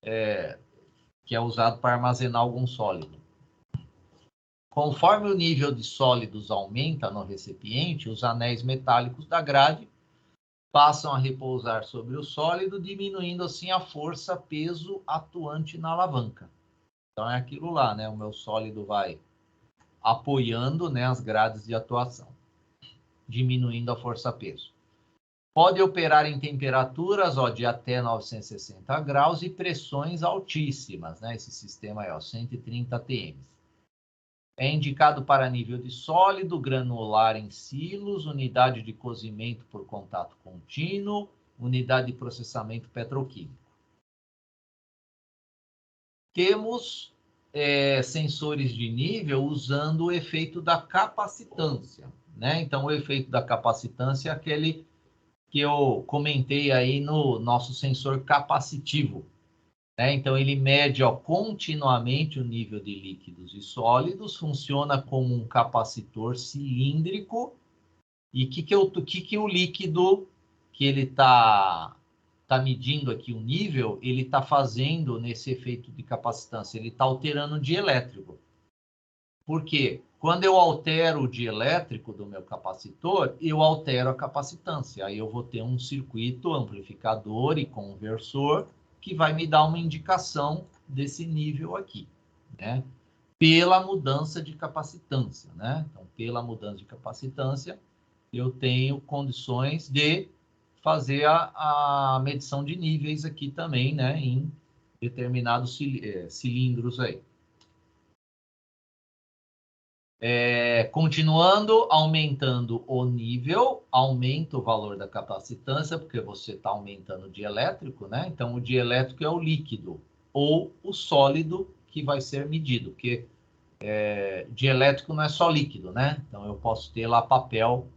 é usado para armazenar algum sólido. Conforme o nível de sólidos aumenta no recipiente, os anéis metálicos da grade passam a repousar sobre o sólido, diminuindo assim a força-peso atuante na alavanca. Então é aquilo lá, né? O meu sólido vai apoiando, né, as grades de atuação, diminuindo a força-peso. Pode operar em temperaturas de até 960 graus e pressões altíssimas, né? Esse sistema aí, 130 atm. É indicado para nível de sólido, granular em silos, unidade de cozimento por contato contínuo, unidade de processamento petroquímico. Temos sensores de nível usando o efeito da capacitância, né? Então, o efeito da capacitância é aquele que eu comentei aí no nosso sensor capacitivo, né? Então, ele mede continuamente o nível de líquidos e sólidos, funciona como um capacitor cilíndrico. E que o líquido que ele está medindo aqui o nível, ele está fazendo nesse efeito de capacitância? Ele está alterando o dielétrico. Por quê? Quando eu altero o dielétrico do meu capacitor, eu altero a capacitância. Aí eu vou ter um circuito amplificador e conversor que vai me dar uma indicação desse nível aqui, né? Pela mudança de capacitância, né? Então, pela mudança de capacitância, eu tenho condições de fazer a medição de níveis aqui também, né? Em determinados cilindros aí. Continuando, aumentando o nível, aumenta o valor da capacitância, porque você está aumentando o dielétrico, né? Então, o dielétrico é o líquido ou o sólido que vai ser medido, porque dielétrico não é só líquido, né? Então, eu posso ter lá papel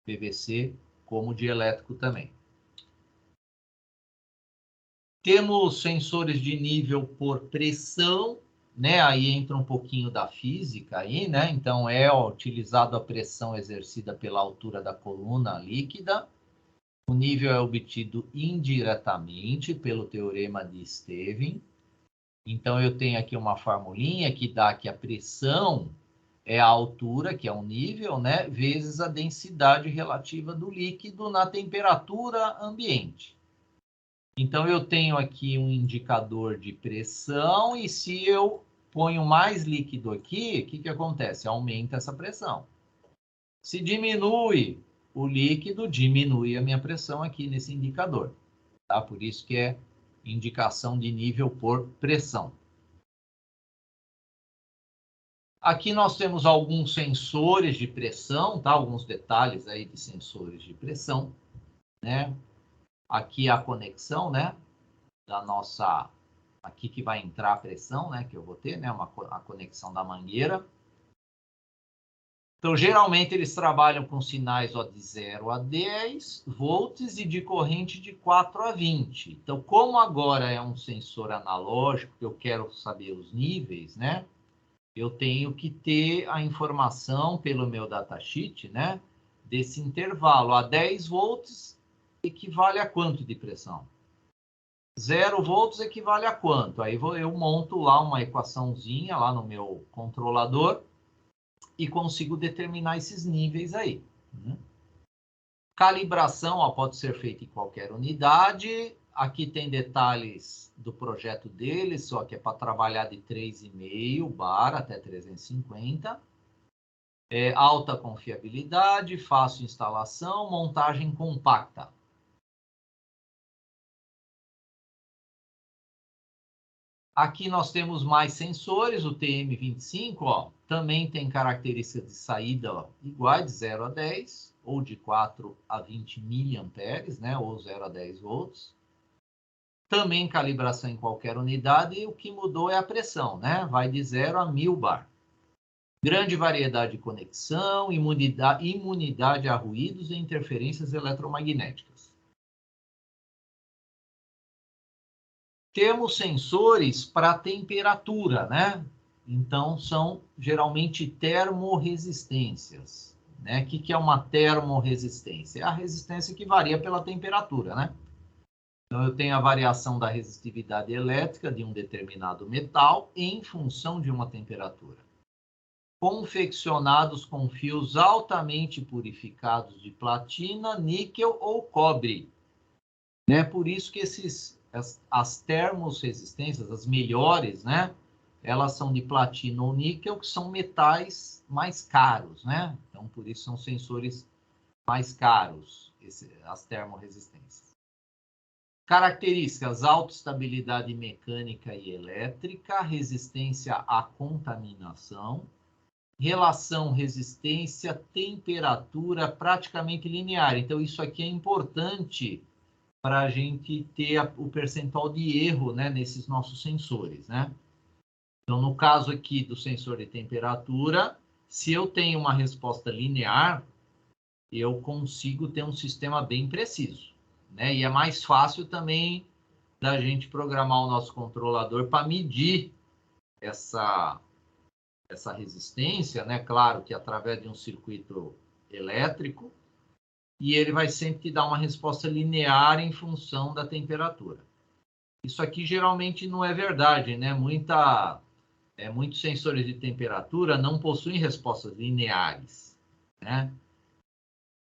PVC como dielétrico também. Temos sensores de nível por pressão, né? Aí entra um pouquinho da física aí, né? Então, é utilizado a pressão exercida pela altura da coluna líquida. O nível é obtido indiretamente pelo teorema de Stevin. Então, eu tenho aqui uma formulinha que dá que a pressão é a altura, que é o nível, né? Vezes a densidade relativa do líquido na temperatura ambiente. Então, eu tenho aqui um indicador de pressão e se eu ponho mais líquido aqui, o que acontece? Aumenta essa pressão. Se diminui o líquido, diminui a minha pressão aqui nesse indicador. Tá? Por isso que é indicação de nível por pressão. Aqui nós temos alguns sensores de pressão, tá? Alguns detalhes aí de sensores de pressão, né? Aqui a conexão, né? Da nossa... Aqui que vai entrar a pressão, né? Que eu vou ter, né? A conexão da mangueira. Então, geralmente, eles trabalham com sinais de 0 a 10 volts e de corrente de 4 a 20. Então, como agora é um sensor analógico, que eu quero saber os níveis, né? Eu tenho que ter a informação pelo meu datasheet, né? Desse intervalo. A 10 volts equivale a quanto de pressão? 0 volts equivale a quanto? Aí eu monto lá uma equaçãozinha lá no meu controlador e consigo determinar esses níveis aí. Né? Calibração pode ser feita em qualquer unidade. Aqui tem detalhes do projeto deles, só que é para trabalhar de 3,5 bar até 350. Alta confiabilidade, fácil instalação, montagem compacta. Aqui nós temos mais sensores, o TM25, também tem características de saída iguais de 0 a 10, ou de 4 a 20 miliamperes, né, ou 0 a 10 volts. Também calibração em qualquer unidade, e o que mudou é a pressão, né, vai de 0 a 1000 bar. Grande variedade de conexão, imunidade a ruídos e interferências eletromagnéticas. Temos sensores para temperatura, né? Então, são geralmente termorresistências. Né? O que é uma termorresistência? É a resistência que varia pela temperatura, né? Então, eu tenho a variação da resistividade elétrica de um determinado metal em função de uma temperatura. Confeccionados com fios altamente purificados de platina, níquel ou cobre. Né? Por isso que as termorresistências, as melhores, né? Elas são de platina ou níquel, que são metais mais caros, né? Então, por isso são sensores mais caros, as termorresistências. Características: autoestabilidade mecânica e elétrica, resistência à contaminação, relação resistência-temperatura praticamente linear. Então, isso aqui é importante para a gente ter o percentual de erro, né, nesses nossos sensores, né? Então, no caso aqui do sensor de temperatura, se eu tenho uma resposta linear, eu consigo ter um sistema bem preciso, né? E é mais fácil também da gente programar o nosso controlador para medir essa resistência, né? Claro que através de um circuito elétrico, e ele vai sempre te dar uma resposta linear em função da temperatura. Isso aqui geralmente não é verdade, né? Muitos sensores de temperatura não possuem respostas lineares, né?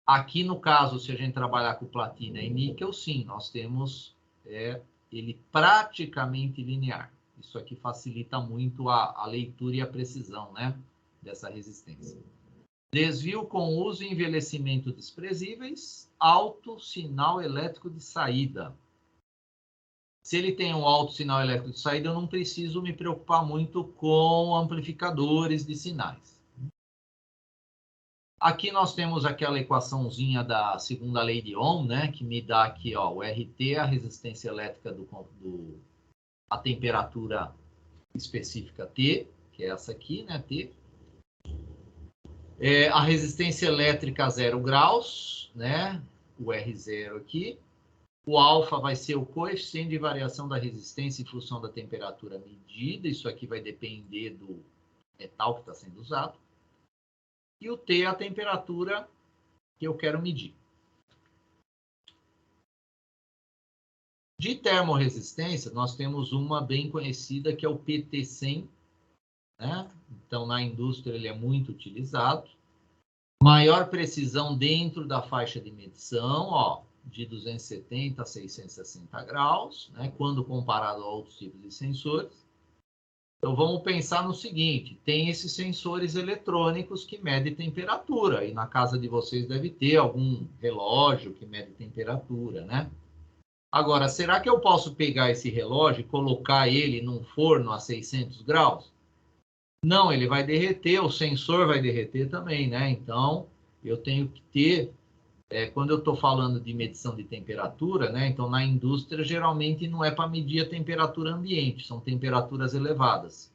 Aqui, no caso, se a gente trabalhar com platina e níquel, sim, nós temos ele praticamente linear. Isso aqui facilita muito a leitura e a precisão, né, dessa resistência. Desvio com uso e envelhecimento desprezíveis, alto sinal elétrico de saída. Se ele tem um alto sinal elétrico de saída, eu não preciso me preocupar muito com amplificadores de sinais. Aqui nós temos aquela equaçãozinha da segunda lei de Ohm, né, que me dá aqui, ó, o RT, a resistência elétrica a temperatura específica T, que é essa aqui, né, T. A resistência elétrica a 0 graus, né, o R0 aqui. O alfa vai ser o coeficiente de variação da resistência em função da temperatura medida. Isso aqui vai depender do metal que está sendo usado. E o T é a temperatura que eu quero medir. De termorresistência, nós temos uma bem conhecida que é o PT100, né? Então, na indústria ele é muito utilizado. Maior precisão dentro da faixa de medição, ó, de 270 a 660 graus, né? Quando comparado a outros tipos de sensores. Então, vamos pensar no seguinte, tem esses sensores eletrônicos que medem temperatura, e na casa de vocês deve ter algum relógio que mede temperatura, né? Agora, será que eu posso pegar esse relógio e colocar ele num forno a 600 graus? Não, ele vai derreter, o sensor vai derreter também, né? Então, eu tenho que ter, quando eu estou falando de medição de temperatura, né? Então, na indústria, geralmente não é para medir a temperatura ambiente, são temperaturas elevadas.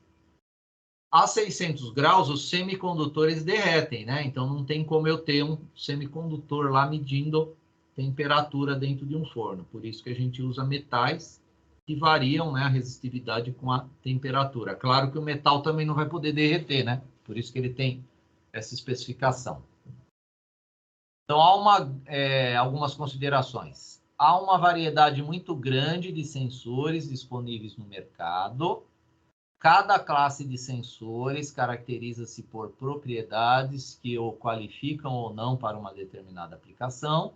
A 600 graus, os semicondutores derretem, né? Então, não tem como eu ter um semicondutor lá medindo temperatura dentro de um forno. Por isso que a gente usa metais que variam, né, a resistividade com a temperatura. Claro que o metal também não vai poder derreter, né? Por isso que ele tem essa especificação. Então, há algumas considerações. Há uma variedade muito grande de sensores disponíveis no mercado. Cada classe de sensores caracteriza-se por propriedades que o qualificam ou não para uma determinada aplicação.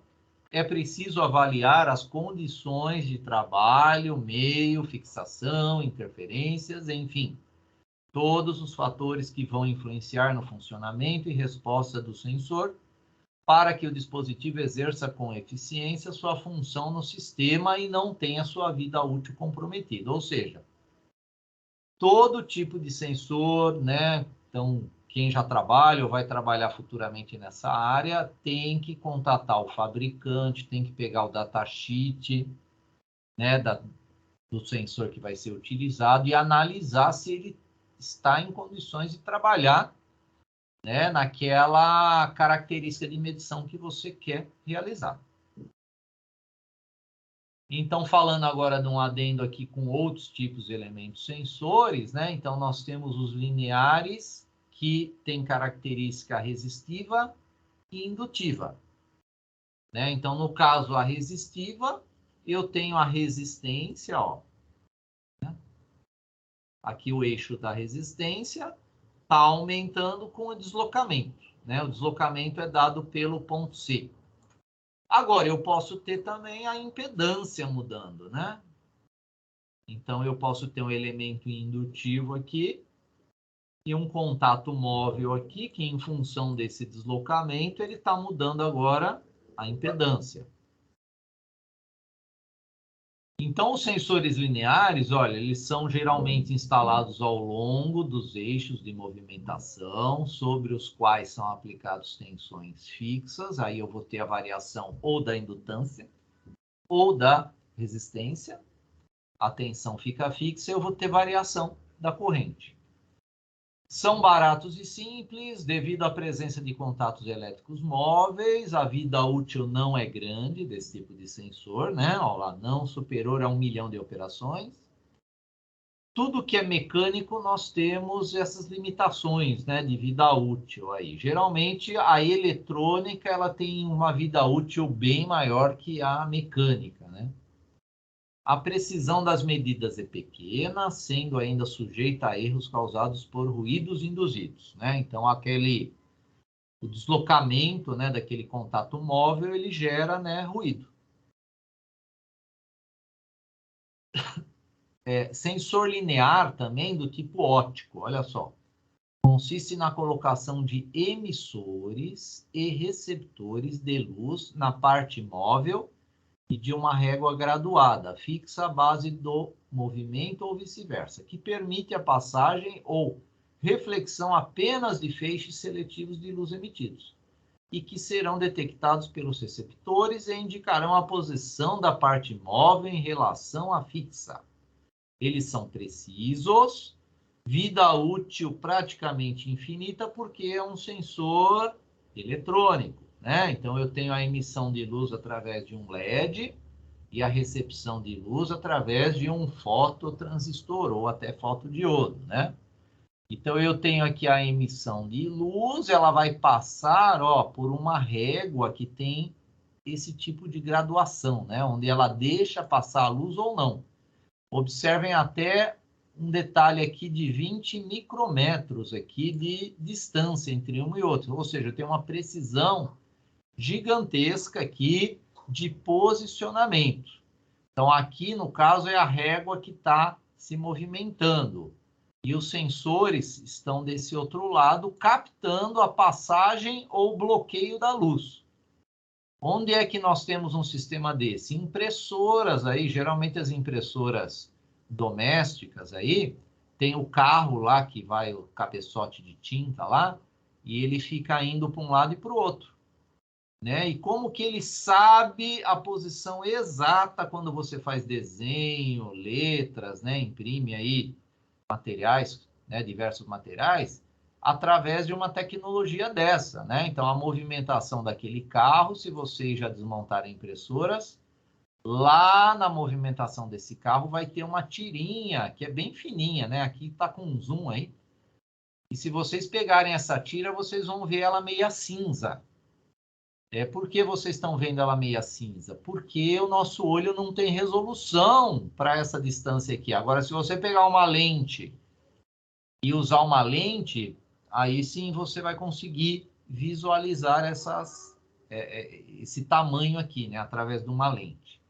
É preciso avaliar as condições de trabalho, meio, fixação, interferências, enfim, todos os fatores que vão influenciar no funcionamento e resposta do sensor para que o dispositivo exerça com eficiência sua função no sistema e não tenha sua vida útil comprometida. Ou seja, todo tipo de sensor, né? Então, quem já trabalha ou vai trabalhar futuramente nessa área tem que contatar o fabricante, tem que pegar o datasheet, né, do sensor que vai ser utilizado e analisar se ele está em condições de trabalhar, né, naquela característica de medição que você quer realizar. Então, falando agora de um adendo aqui com outros tipos de elementos sensores, né? Então, nós temos os lineares, que têm característica resistiva e indutiva, né? Então, no caso, a resistiva, eu tenho a resistência, ó, né? Aqui o eixo da resistência está aumentando com o deslocamento, né? O deslocamento é dado pelo ponto C. Agora, eu posso ter também a impedância mudando, né? Então, eu posso ter um elemento indutivo aqui e um contato móvel aqui, que em função desse deslocamento, ele está mudando agora a impedância. Então, os sensores lineares, olha, eles são geralmente instalados ao longo dos eixos de movimentação, sobre os quais são aplicadas tensões fixas. Aí eu vou ter a variação ou da indutância ou da resistência. A tensão fica fixa e eu vou ter variação da corrente. São baratos e simples, devido à presença de contatos elétricos móveis, a vida útil não é grande desse tipo de sensor, né? Olha lá, não superior a 1 milhão de operações. Tudo que é mecânico, nós temos essas limitações, né, de vida útil aí. Geralmente, a eletrônica, ela tem uma vida útil bem maior que a mecânica, né? A precisão das medidas é pequena, sendo ainda sujeita a erros causados por ruídos induzidos, né? Então, o deslocamento, né, daquele contato móvel, ele gera, né, ruído. Sensor linear também do tipo óptico, olha só. Consiste na colocação de emissores e receptores de luz na parte móvel e de uma régua graduada, fixa à base do movimento ou vice-versa, que permite a passagem ou reflexão apenas de feixes seletivos de luz emitidos, e que serão detectados pelos receptores e indicarão a posição da parte móvel em relação à fixa. Eles são precisos, vida útil praticamente infinita, porque é um sensor eletrônico, né? Então, eu tenho a emissão de luz através de um LED e a recepção de luz através de um fototransistor ou até fotodiodo, né? Então, eu tenho aqui a emissão de luz, ela vai passar, ó, por uma régua que tem esse tipo de graduação, né? Onde ela deixa passar a luz ou não. Observem até um detalhe aqui de 20 micrômetros aqui de distância entre um e outro. Ou seja, tem uma precisão gigantesca aqui de posicionamento. Então, aqui, no caso, é a régua que está se movimentando. E os sensores estão desse outro lado, captando a passagem ou bloqueio da luz. Onde é que nós temos um sistema desse? Impressoras aí, geralmente as impressoras domésticas aí, tem o carro lá que vai o cabeçote de tinta lá, e ele fica indo para um lado e para o outro, né? E como que ele sabe a posição exata quando você faz desenho, letras, né? Imprime aí materiais, né? Diversos materiais, através de uma tecnologia dessa, né? Então, a movimentação daquele carro, se vocês já desmontarem impressoras, lá na movimentação desse carro vai ter uma tirinha, que é bem fininha, né? Aqui está com um zoom aí. E se vocês pegarem essa tira, vocês vão ver ela meia cinza. Por que vocês estão vendo ela meia cinza? Porque o nosso olho não tem resolução para essa distância aqui. Agora, se você pegar uma lente e usar uma lente, aí sim você vai conseguir visualizar esse tamanho aqui, né, através de uma lente.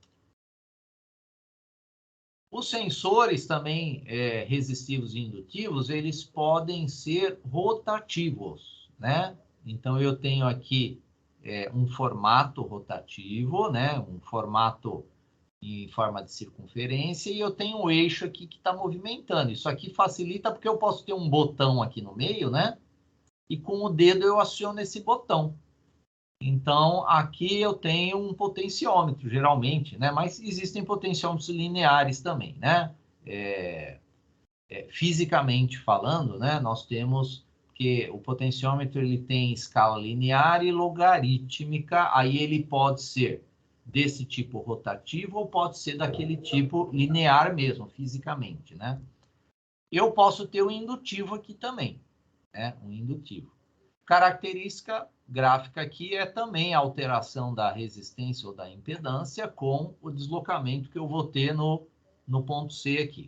Os sensores também resistivos e indutivos, eles podem ser rotativos, né? Então, eu tenho aqui um formato rotativo, né? Um formato em forma de circunferência, e eu tenho um eixo aqui que está movimentando. Isso aqui facilita porque eu posso ter um botão aqui no meio, né? E com o dedo eu aciono esse botão. Então, aqui eu tenho um potenciômetro, geralmente, né? Mas existem potenciômetros lineares também, né? Fisicamente falando, né? Nós temos que o potenciômetro ele tem escala linear e logarítmica, aí ele pode ser desse tipo rotativo ou pode ser daquele tipo linear mesmo, fisicamente, né? Eu posso ter um indutivo aqui também, né? Um indutivo. Característica gráfica aqui é também a alteração da resistência ou da impedância com o deslocamento que eu vou ter no ponto C aqui.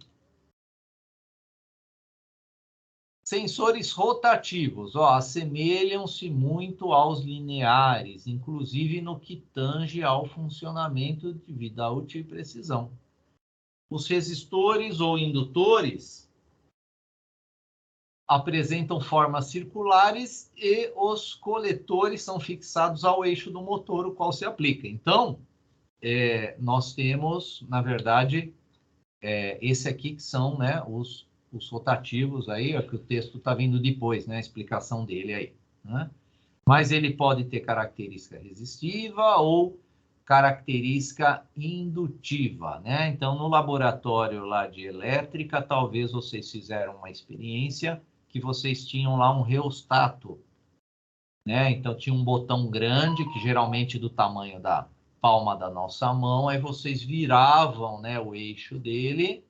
Sensores rotativos, ó, assemelham-se muito aos lineares, inclusive no que tange ao funcionamento de vida útil e precisão. Os resistores ou indutores apresentam formas circulares e os coletores são fixados ao eixo do motor, o qual se aplica. Então, nós temos, na verdade, esse aqui que são, né, os rotativos aí, é que o texto está vindo depois, né, a explicação dele aí, né? Mas ele pode ter característica resistiva ou característica indutiva, né? Então, no laboratório lá de elétrica, talvez vocês fizeram uma experiência que vocês tinham lá um reostato, né? Então, tinha um botão grande, que geralmente do tamanho da palma da nossa mão, aí vocês viravam, né, o eixo dele,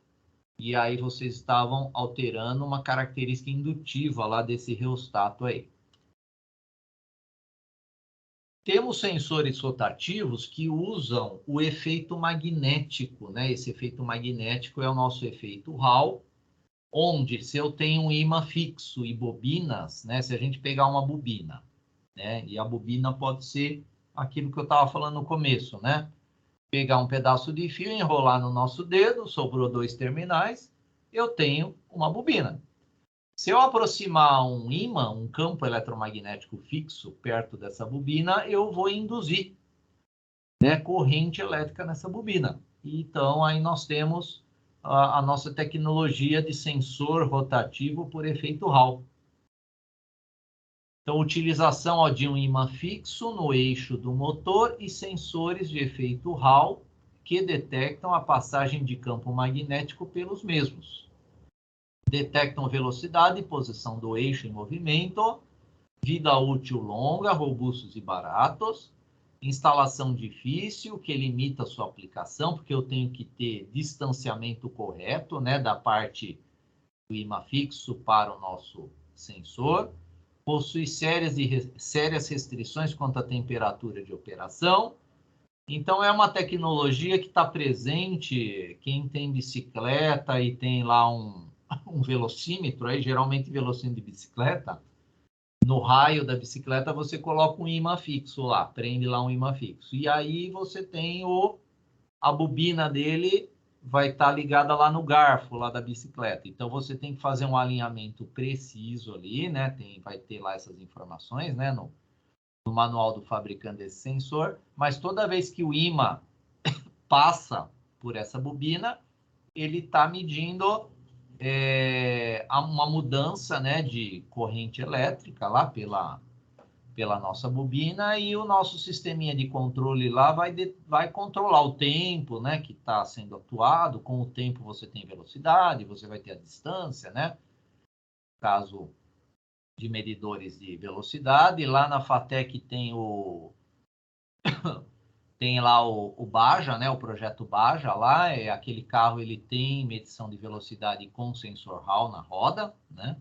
e aí vocês estavam alterando uma característica indutiva lá desse reostato aí. Temos sensores rotativos que usam o efeito magnético, né? Esse efeito magnético é o nosso efeito Hall, onde se eu tenho um ímã fixo e bobinas, né? Se a gente pegar uma bobina, né? E a bobina pode ser aquilo que eu estava falando no começo, né? Pegar um pedaço de fio, enrolar no nosso dedo, sobrou 2 terminais, eu tenho uma bobina. Se eu aproximar um ímã, um campo eletromagnético fixo perto dessa bobina, eu vou induzir, né, corrente elétrica nessa bobina. Então, aí nós temos a nossa tecnologia de sensor rotativo por efeito Hall. Então, utilização de um ímã fixo no eixo do motor e sensores de efeito Hall que detectam a passagem de campo magnético pelos mesmos. Detectam velocidade e posição do eixo em movimento, vida útil longa, robustos e baratos, instalação difícil, que limita a sua aplicação, porque eu tenho que ter distanciamento correto, né, da parte do ímã fixo para o nosso sensor, possui sérias restrições quanto à temperatura de operação. Então, é uma tecnologia que está presente, quem tem bicicleta e tem lá um velocímetro, aí, geralmente velocímetro de bicicleta, no raio da bicicleta você coloca um ímã fixo lá, prende lá um ímã fixo. E aí você tem a bobina dele vai estar ligada lá no garfo lá da bicicleta. Então você tem que fazer um alinhamento preciso ali, né? Vai ter lá essas informações, né? No manual do fabricante desse sensor. Mas toda vez que o ímã passa por essa bobina, ele está medindo uma mudança, né, de corrente elétrica lá pela nossa bobina, e o nosso sisteminha de controle lá vai controlar o tempo, né, que está sendo atuado. Com o tempo você tem velocidade, você vai ter a distância, né, caso de medidores de velocidade. Lá na FATEC tem lá o Baja, né, o projeto Baja lá, aquele carro, ele tem medição de velocidade com sensor Hall na roda, né?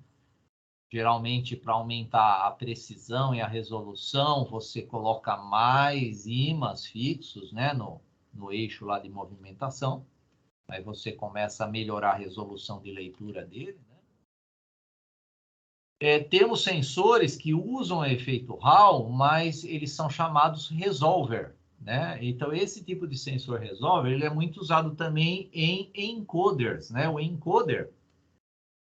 Geralmente, para aumentar a precisão e a resolução, você coloca mais ímãs fixos, né, no eixo lá de movimentação. Aí você começa a melhorar a resolução de leitura dele, né? Temos sensores que usam o efeito Hall, mas eles são chamados resolver, né? Então, esse tipo de sensor resolver, ele é muito usado também em encoders, né? O encoder,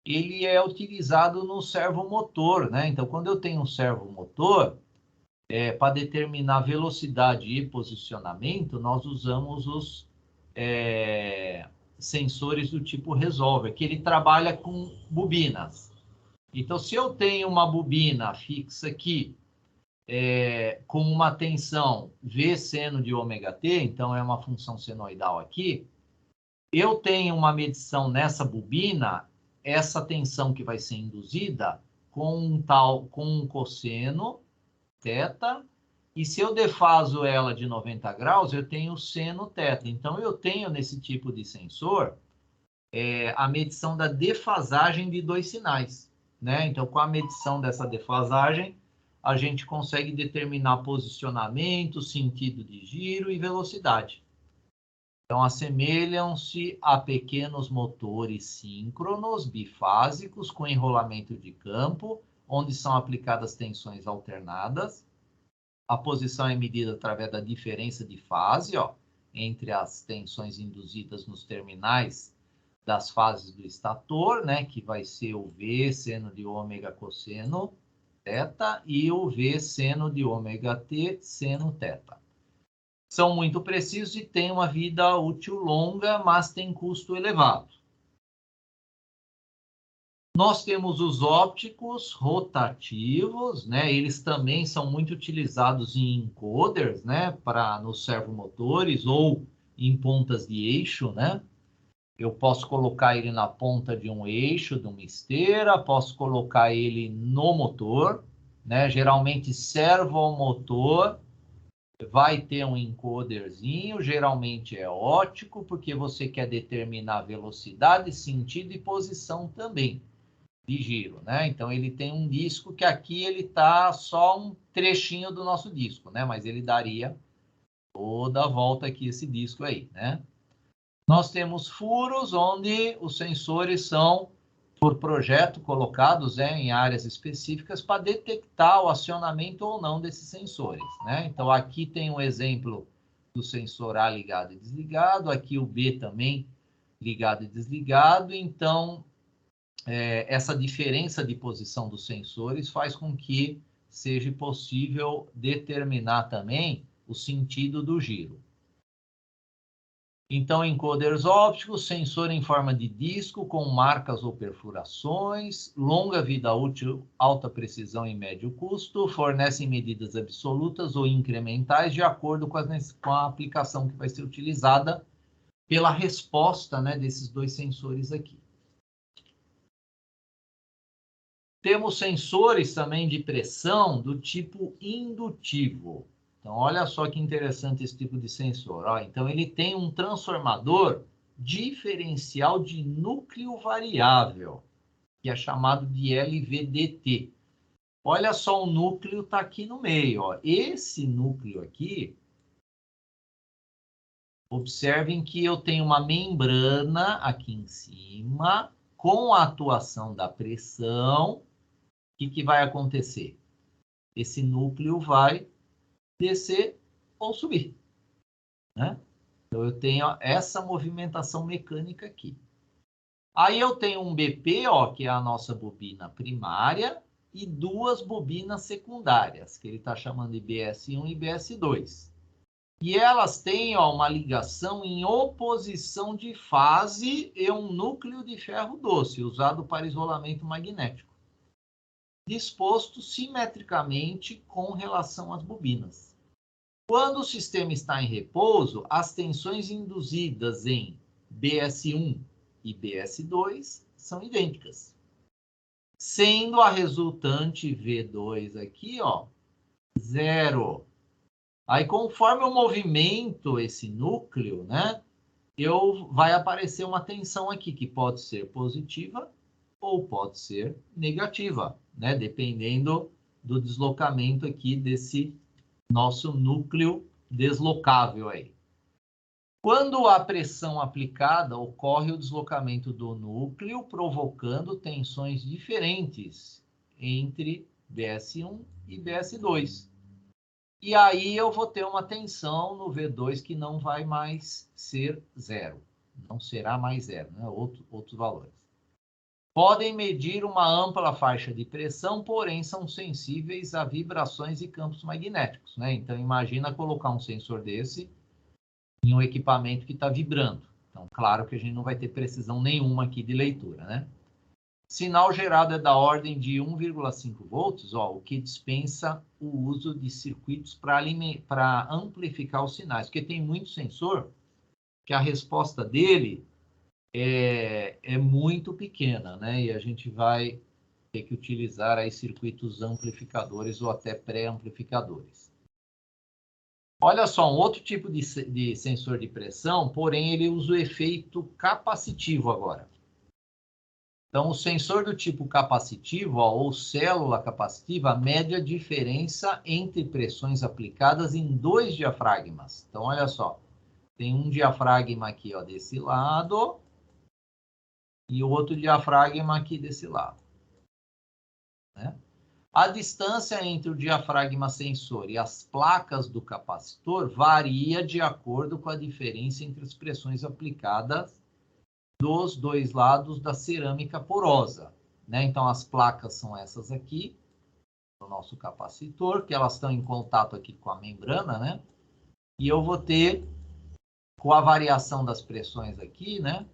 ele é utilizado no servomotor, né? Então, quando eu tenho um servomotor, para determinar velocidade e posicionamento, nós usamos os sensores do tipo resolver, que ele trabalha com bobinas. Então, se eu tenho uma bobina fixa aqui, com uma tensão V seno de ômega T, então é uma função senoidal aqui, eu tenho uma medição nessa bobina, essa tensão que vai ser induzida com um cosseno, θ, e se eu defaso ela de 90 graus, eu tenho seno θ. Então, eu tenho nesse tipo de sensor a medição da defasagem de 2 sinais, né? Então, com a medição dessa defasagem, a gente consegue determinar posicionamento, sentido de giro e velocidade. Então, assemelham-se a pequenos motores síncronos bifásicos com enrolamento de campo, onde são aplicadas tensões alternadas. A posição é medida através da diferença de fase, entre as tensões induzidas nos terminais das fases do estator, né, que vai ser o V seno de ômega cosseno θ e o V seno de ômega t seno θ. São muito precisos e têm uma vida útil longa, mas tem custo elevado. Nós temos os ópticos rotativos, né? Eles também são muito utilizados em encoders, né? Nos servomotores ou em pontas de eixo, né? Eu posso colocar ele na ponta de um eixo, de uma esteira, posso colocar ele no motor, né? Geralmente servomotor vai ter um encoderzinho, geralmente é óptico, porque você quer determinar velocidade, sentido e posição também de giro, né? Então ele tem um disco que aqui ele tá só um trechinho do nosso disco, né? Mas ele daria toda a volta aqui esse disco aí, né? Nós temos furos onde os sensores são por projeto colocados em áreas específicas para detectar o acionamento ou não desses sensores, né? Então aqui tem um exemplo do sensor A ligado e desligado, aqui o B também ligado e desligado, então essa diferença de posição dos sensores faz com que seja possível determinar também o sentido do giro. Então, encoders ópticos, sensor em forma de disco com marcas ou perfurações, longa vida útil, alta precisão e médio custo, fornecem medidas absolutas ou incrementais de acordo com a aplicação que vai ser utilizada pela resposta, né, desses dois sensores aqui. Temos sensores também de pressão do tipo indutivo. Então, olha só que interessante esse tipo de sensor. Ó, então, ele tem um transformador diferencial de núcleo variável, que é chamado de LVDT. Olha só, o núcleo está aqui no meio. Ó. Esse núcleo aqui, observem que eu tenho uma membrana aqui em cima, com a atuação da pressão. O que vai acontecer? Esse núcleo vai descer ou subir, né? Então, eu tenho essa movimentação mecânica aqui. Aí eu tenho um BP, ó, que é a nossa bobina primária, e duas bobinas secundárias, que ele está chamando de BS1 e BS2. E elas têm, ó, uma ligação em oposição de fase e um núcleo de ferro doce, usado para isolamento magnético, disposto simetricamente com relação às bobinas. Quando o sistema está em repouso, as tensões induzidas em BS1 e BS2 são idênticas, sendo a resultante V2 aqui, ó, 0. Aí, conforme eu movimento esse núcleo, né, vai aparecer uma tensão aqui, que pode ser positiva ou pode ser negativa, né? Dependendo do deslocamento aqui desse nosso núcleo deslocável aí. Quando há pressão aplicada, ocorre o deslocamento do núcleo, provocando tensões diferentes entre BS1 e BS2. E aí eu vou ter uma tensão no V2 que não vai mais ser 0. Não será mais 0, né? Outros valores. Podem medir uma ampla faixa de pressão, porém são sensíveis a vibrações e campos magnéticos, né? Então, imagina colocar um sensor desse em um equipamento que está vibrando. Então, claro que a gente não vai ter precisão nenhuma aqui de leitura, né? Sinal gerado é da ordem de 1,5 volts, ó, o que dispensa o uso de circuitos para amplificar os sinais, porque tem muito sensor que a resposta dele é muito pequena, né? E a gente vai ter que utilizar aí circuitos amplificadores ou até pré-amplificadores. Olha só, um outro tipo de sensor de pressão, porém ele usa o efeito capacitivo agora. Então, o sensor do tipo capacitivo, ó, ou célula capacitiva, mede a diferença entre pressões aplicadas em dois diafragmas. Então, olha só, tem um diafragma aqui, ó, desse lado, e o outro diafragma aqui desse lado, né? A distância entre o diafragma sensor e as placas do capacitor varia de acordo com a diferença entre as pressões aplicadas dos dois lados da cerâmica porosa, né? Então, as placas são essas aqui, do nosso capacitor, que elas estão em contato aqui com a membrana, né? E eu vou ter, com a variação das pressões aqui, né?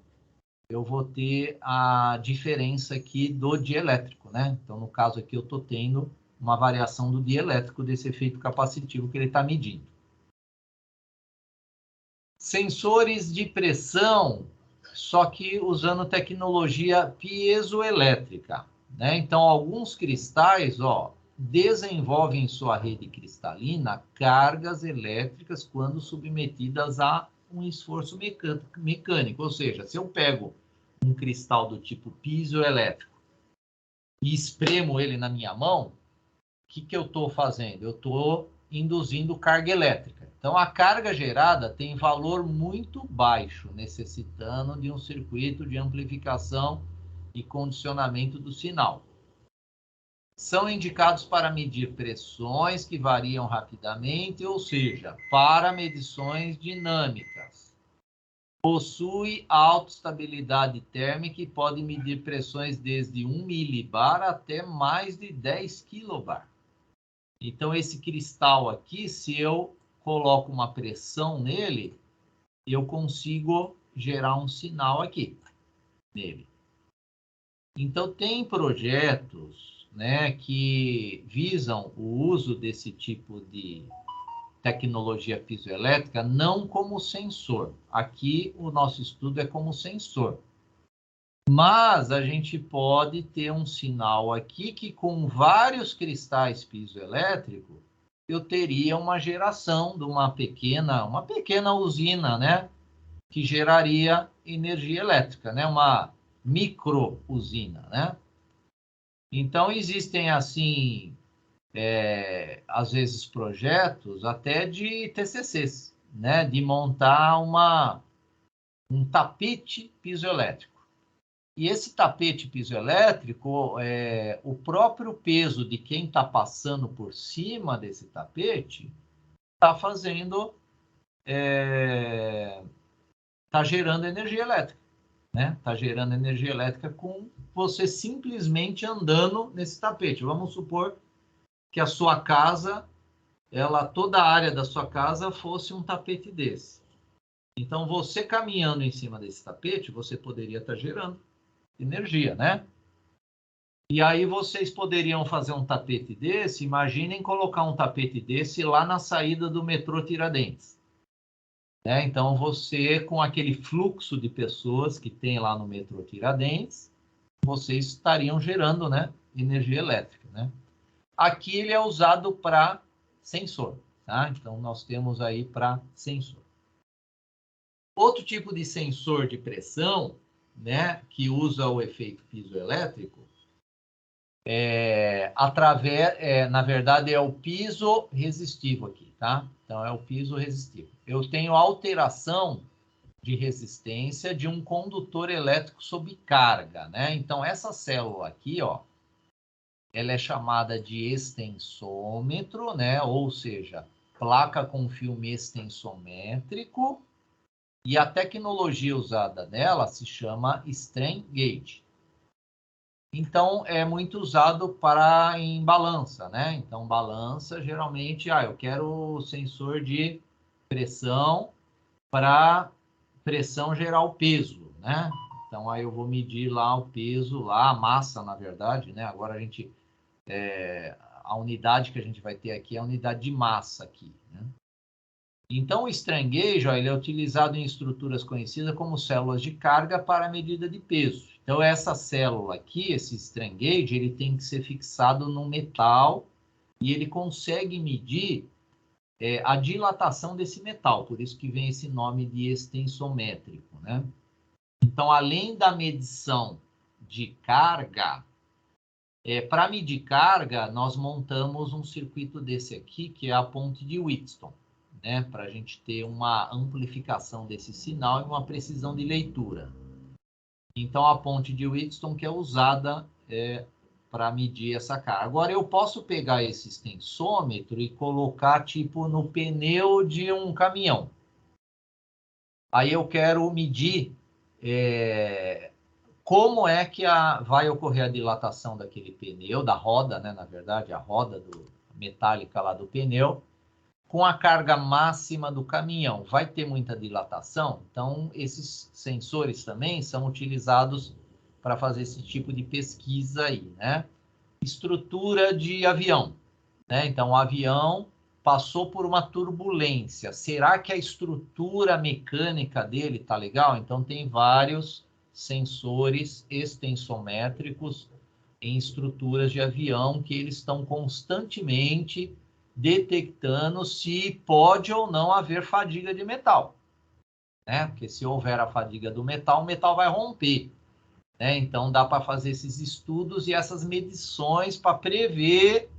Eu vou ter a diferença aqui do dielétrico, né? Então, no caso aqui, eu estou tendo uma variação do dielétrico desse efeito capacitivo que ele está medindo. Sensores de pressão, só que usando tecnologia piezoelétrica, né? Então, alguns cristais, ó, desenvolvem em sua rede cristalina cargas elétricas quando submetidas a um esforço mecânico. Ou seja, se eu pego um cristal do tipo piezoelétrico e espremo ele na minha mão, o que eu estou fazendo? Eu estou induzindo carga elétrica. Então, a carga gerada tem valor muito baixo, necessitando de um circuito de amplificação e condicionamento do sinal. São indicados para medir pressões que variam rapidamente, ou seja, para medições dinâmicas. Possui alta estabilidade térmica e pode medir pressões desde 1 milibar até mais de 10 kilobar. Então, esse cristal aqui, se eu coloco uma pressão nele, eu consigo gerar um sinal aqui nele. Então, tem projetos, né, que visam o uso desse tipo de tecnologia piezoelétrica não como sensor. Aqui, o nosso estudo é como sensor. Mas a gente pode ter um sinal aqui que, com vários cristais piezoelétricos, eu teria uma geração de uma pequena usina, né? Que geraria energia elétrica, né? Uma micro usina, né? Então, existem, assim, às vezes, projetos até de TCCs, né? De montar um tapete piezoelétrico. E esse tapete piezoelétrico, o próprio peso de quem está passando por cima desse tapete está fazendo, está gerando energia elétrica, né? Está gerando energia elétrica com você simplesmente andando nesse tapete. Vamos supor que a sua casa, toda a área da sua casa fosse um tapete desse. Então, você caminhando em cima desse tapete, você poderia estar gerando energia, né? E aí vocês poderiam fazer um tapete desse, imaginem colocar um tapete desse lá na saída do metrô Tiradentes. Né? Então, você, com aquele fluxo de pessoas que tem lá no metrô Tiradentes, vocês estariam gerando, né, energia elétrica. Né? Aqui ele é usado para sensor. Tá? Então, nós temos aí para sensor. Outro tipo de sensor de pressão, né, que usa o efeito piezoelétrico, na verdade, é o piso resistivo aqui, tá? Então, é o piso resistivo. Eu tenho alteração de resistência de um condutor elétrico sob carga, né? Então, essa célula aqui, ó, ela é chamada de extensômetro, né? Ou seja, placa com filme extensométrico, e a tecnologia usada nela se chama strain gauge. Então, é muito usado em balança, né? Então, balança, geralmente, eu quero sensor de pressão para pressão gerar o peso, né? Então, aí eu vou medir lá o peso, lá a massa, na verdade, né? Agora a unidade que a gente vai ter aqui é a unidade de massa aqui, né? Então, o strain gauge, ele é utilizado em estruturas conhecidas como células de carga para medida de peso. Então, essa célula aqui, esse strain gauge, ele tem que ser fixado no metal e ele consegue medir a dilatação desse metal, por isso que vem esse nome de extensométrico, né? Então, além da medição de carga, para medir carga, nós montamos um circuito desse aqui, que é a ponte de Wheatstone, né? Para a gente ter uma amplificação desse sinal e uma precisão de leitura. Então, a ponte de Wheatstone que é usada para medir essa carga. Agora, eu posso pegar esse extensômetro e colocar, tipo, no pneu de um caminhão. Aí eu quero medir como é que vai ocorrer a dilatação daquele pneu, da roda, né? Na verdade, a roda metálica lá do pneu, com a carga máxima do caminhão. Vai ter muita dilatação? Então, esses sensores também são utilizados para fazer esse tipo de pesquisa aí, né? Estrutura de avião, né? Então, o avião passou por uma turbulência. Será que a estrutura mecânica dele está legal? Então, tem vários sensores extensométricos em estruturas de avião que eles estão constantemente detectando se pode ou não haver fadiga de metal, né? Porque se houver a fadiga do metal, o metal vai romper, né? Então dá para fazer esses estudos e essas medições para prever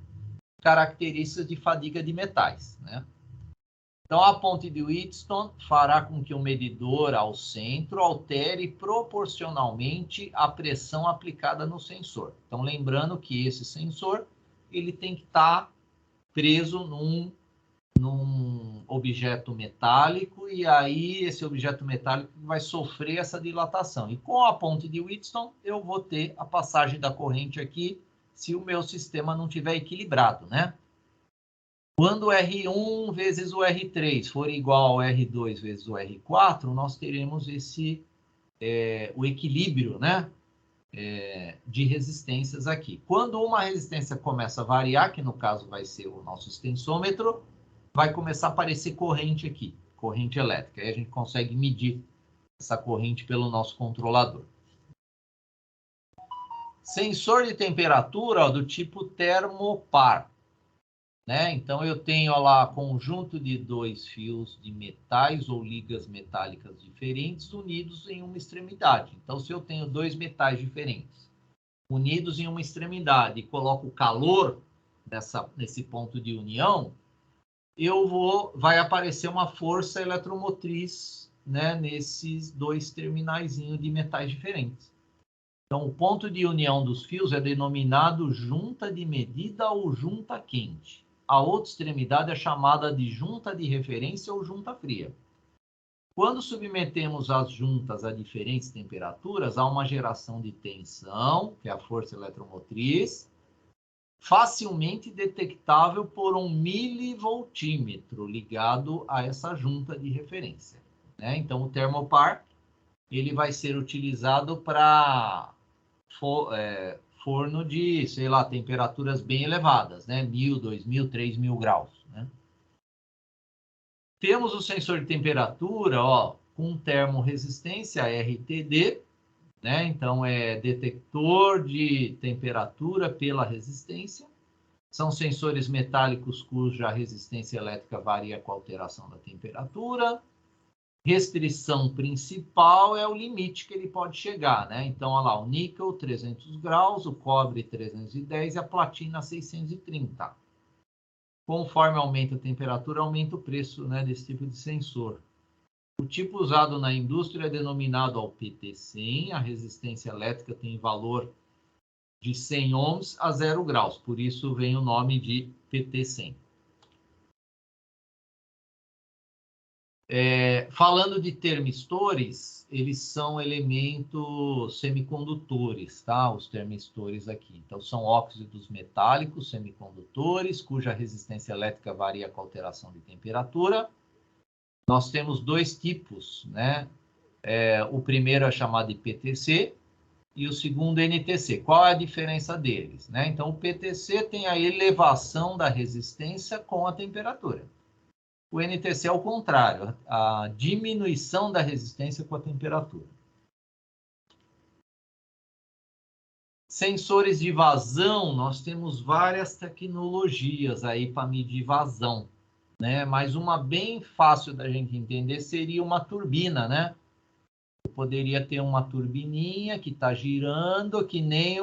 características de fadiga de metais, né? Então a ponte de Wheatstone fará com que o medidor ao centro altere proporcionalmente a pressão aplicada no sensor. Então lembrando que esse sensor ele tem que estar preso num objeto metálico, e aí esse objeto metálico vai sofrer essa dilatação. E com a ponte de Wheatstone, eu vou ter a passagem da corrente aqui, se o meu sistema não estiver equilibrado, né? Quando o R1 vezes o R3 for igual ao R2 vezes o R4, nós teremos o equilíbrio, né? De resistências aqui. Quando uma resistência começa a variar, que no caso vai ser o nosso extensômetro, vai começar a aparecer corrente aqui, corrente elétrica. Aí a gente consegue medir essa corrente pelo nosso controlador. Sensor de temperatura do tipo termopar, né? Então eu tenho lá conjunto de dois fios de metais ou ligas metálicas diferentes unidos em uma extremidade. Então se eu tenho dois metais diferentes unidos em uma extremidade e coloco calor nesse ponto de união, vai aparecer uma força eletromotriz, né, nesses dois terminaizinhos de metais diferentes. Então, o ponto de união dos fios é denominado junta de medida ou junta quente. A outra extremidade é chamada de junta de referência ou junta fria. Quando submetemos as juntas a diferentes temperaturas, há uma geração de tensão, que é a força eletromotriz, facilmente detectável por um milivoltímetro ligado a essa junta de referência, né? Então, o termopar ele vai ser utilizado para forno de, sei lá, temperaturas bem elevadas, né? 1.000, 2.000, 3.000 graus, né? Temos o sensor de temperatura, ó, com termorresistência, RTD, né? Então, é detector de temperatura pela resistência. São sensores metálicos cuja resistência elétrica varia com a alteração da temperatura. Restrição principal é o limite que ele pode chegar, né? Então, olha lá, o níquel 300 graus, o cobre 310 e a platina 630. Conforme aumenta a temperatura, aumenta o preço, né, desse tipo de sensor. O tipo usado na indústria é denominado ao PT100, a resistência elétrica tem valor de 100 ohms a 0 graus, por isso vem o nome de PT100. Falando de termistores, eles são elementos semicondutores, tá? Os termistores aqui. Então, são óxidos metálicos semicondutores, cuja resistência elétrica varia com a alteração de temperatura. Nós temos dois tipos, né? O primeiro é chamado de PTC e o segundo NTC. Qual é a diferença deles, né? Então, o PTC tem a elevação da resistência com a temperatura. O NTC é o contrário, a diminuição da resistência com a temperatura. Sensores de vazão, nós temos várias tecnologias aí para medir vazão, né? Mas uma bem fácil da gente entender seria uma turbina, né? Eu poderia ter uma turbininha que está girando, que nem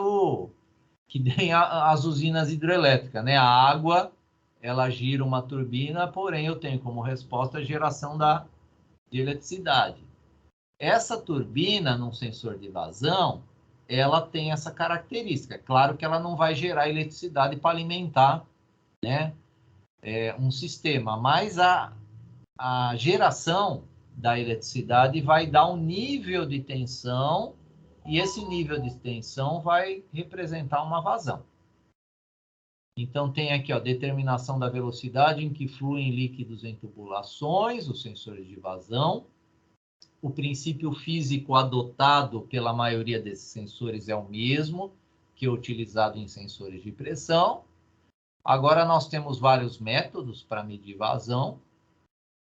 as usinas hidrelétricas, né? A água, ela gira uma turbina, porém eu tenho como resposta a geração de eletricidade. Essa turbina, num sensor de vazão, ela tem essa característica. Claro que ela não vai gerar eletricidade para alimentar, né, um sistema, mas a geração da eletricidade vai dar um nível de tensão, e esse nível de tensão vai representar uma vazão. Então, tem aqui, ó, determinação da velocidade em que fluem líquidos em tubulações, os sensores de vazão. O princípio físico adotado pela maioria desses sensores é o mesmo que é utilizado em sensores de pressão. Agora, nós temos vários métodos para medir vazão,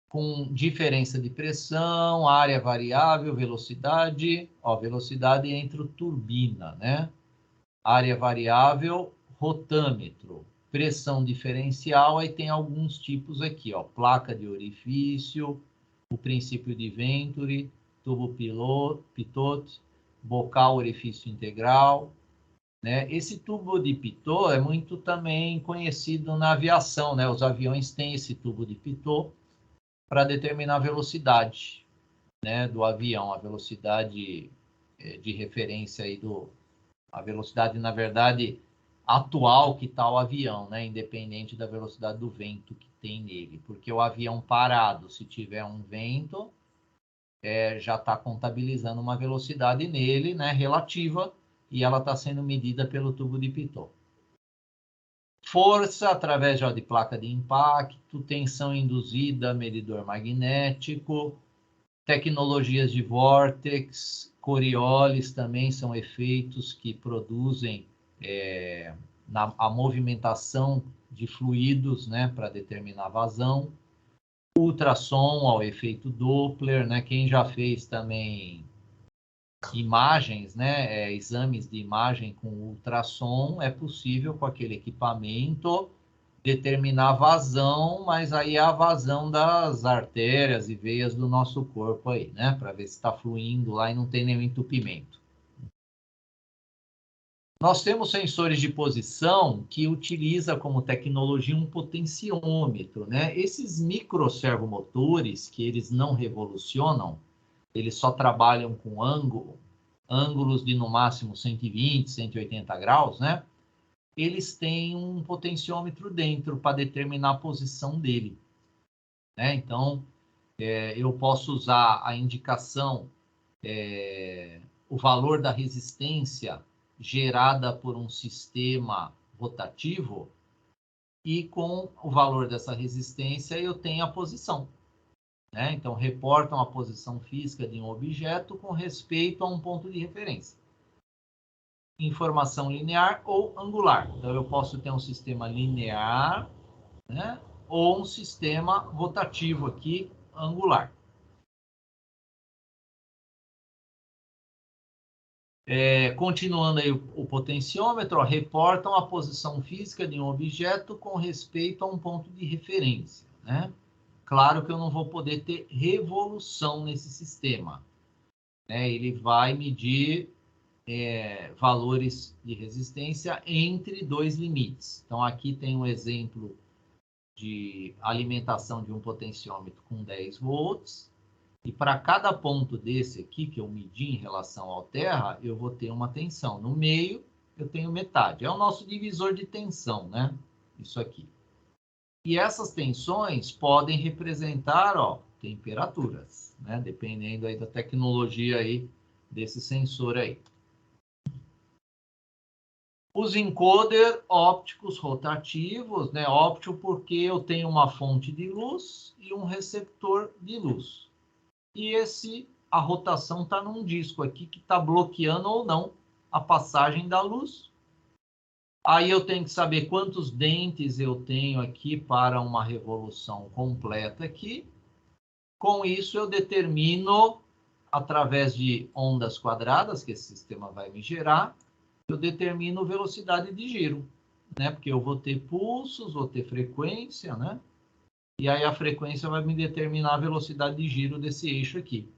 com diferença de pressão, área variável, velocidade, ó, velocidade entre turbina, né? Área variável, rotâmetro, pressão diferencial, aí tem alguns tipos aqui, ó, placa de orifício, o princípio de Venturi, tubo Pitot, bocal orifício integral, né? Esse tubo de Pitot é muito também conhecido na aviação, né? Os aviões têm esse tubo de Pitot para determinar a velocidade, né, do avião, a velocidade de referência aí a velocidade, na verdade, atual que está o avião, né, independente da velocidade do vento que tem nele, porque o avião parado, se tiver um vento, já está contabilizando uma velocidade nele, né, relativa, e ela está sendo medida pelo tubo de Pitot. Força através de placa de impacto, tensão induzida, medidor magnético, tecnologias de vórtex, Coriolis também são efeitos que produzem a movimentação de fluidos, né, para determinar a vazão. Ultrassom, ao efeito Doppler, né, quem já fez também imagens, né, exames de imagem com ultrassom, é possível com aquele equipamento determinar a vazão, mas aí é a vazão das artérias e veias do nosso corpo aí, né, para ver se está fluindo lá e não tem nenhum entupimento. Nós temos sensores de posição que utiliza como tecnologia um potenciômetro, né? Esses microservomotores, que eles não revolucionam, eles só trabalham com ângulos de no máximo 120, 180 graus, né? Eles têm um potenciômetro dentro para determinar a posição dele, né? Então, eu posso usar a indicação, o valor da resistência gerada por um sistema rotativo, e com o valor dessa resistência eu tenho a posição, né? Então, reportam a posição física de um objeto com respeito a um ponto de referência. Informação linear ou angular. Então, eu posso ter um sistema linear, né? Ou um sistema rotativo aqui, angular. Continuando aí o potenciômetro, ó, reportam a posição física de um objeto com respeito a um ponto de referência, né? Claro que eu não vou poder ter revolução nesse sistema, né? Ele vai medir valores de resistência entre dois limites. Então, aqui tem um exemplo de alimentação de um potenciômetro com 10 volts, e para cada ponto desse aqui, que eu medi em relação ao terra, eu vou ter uma tensão. No meio, eu tenho metade. É o nosso divisor de tensão, né? Isso aqui. E essas tensões podem representar, ó, temperaturas, né? Dependendo aí da tecnologia aí desse sensor aí. Os encoder ópticos rotativos, né? Óptico porque eu tenho uma fonte de luz e um receptor de luz. E a rotação está num disco aqui que está bloqueando ou não a passagem da luz. Aí eu tenho que saber quantos dentes eu tenho aqui para uma revolução completa aqui. Com isso, eu determino, através de ondas quadradas, que esse sistema vai me gerar, eu determino velocidade de giro, né? Porque eu vou ter pulsos, vou ter frequência, né? E aí a frequência vai me determinar a velocidade de giro desse eixo aqui.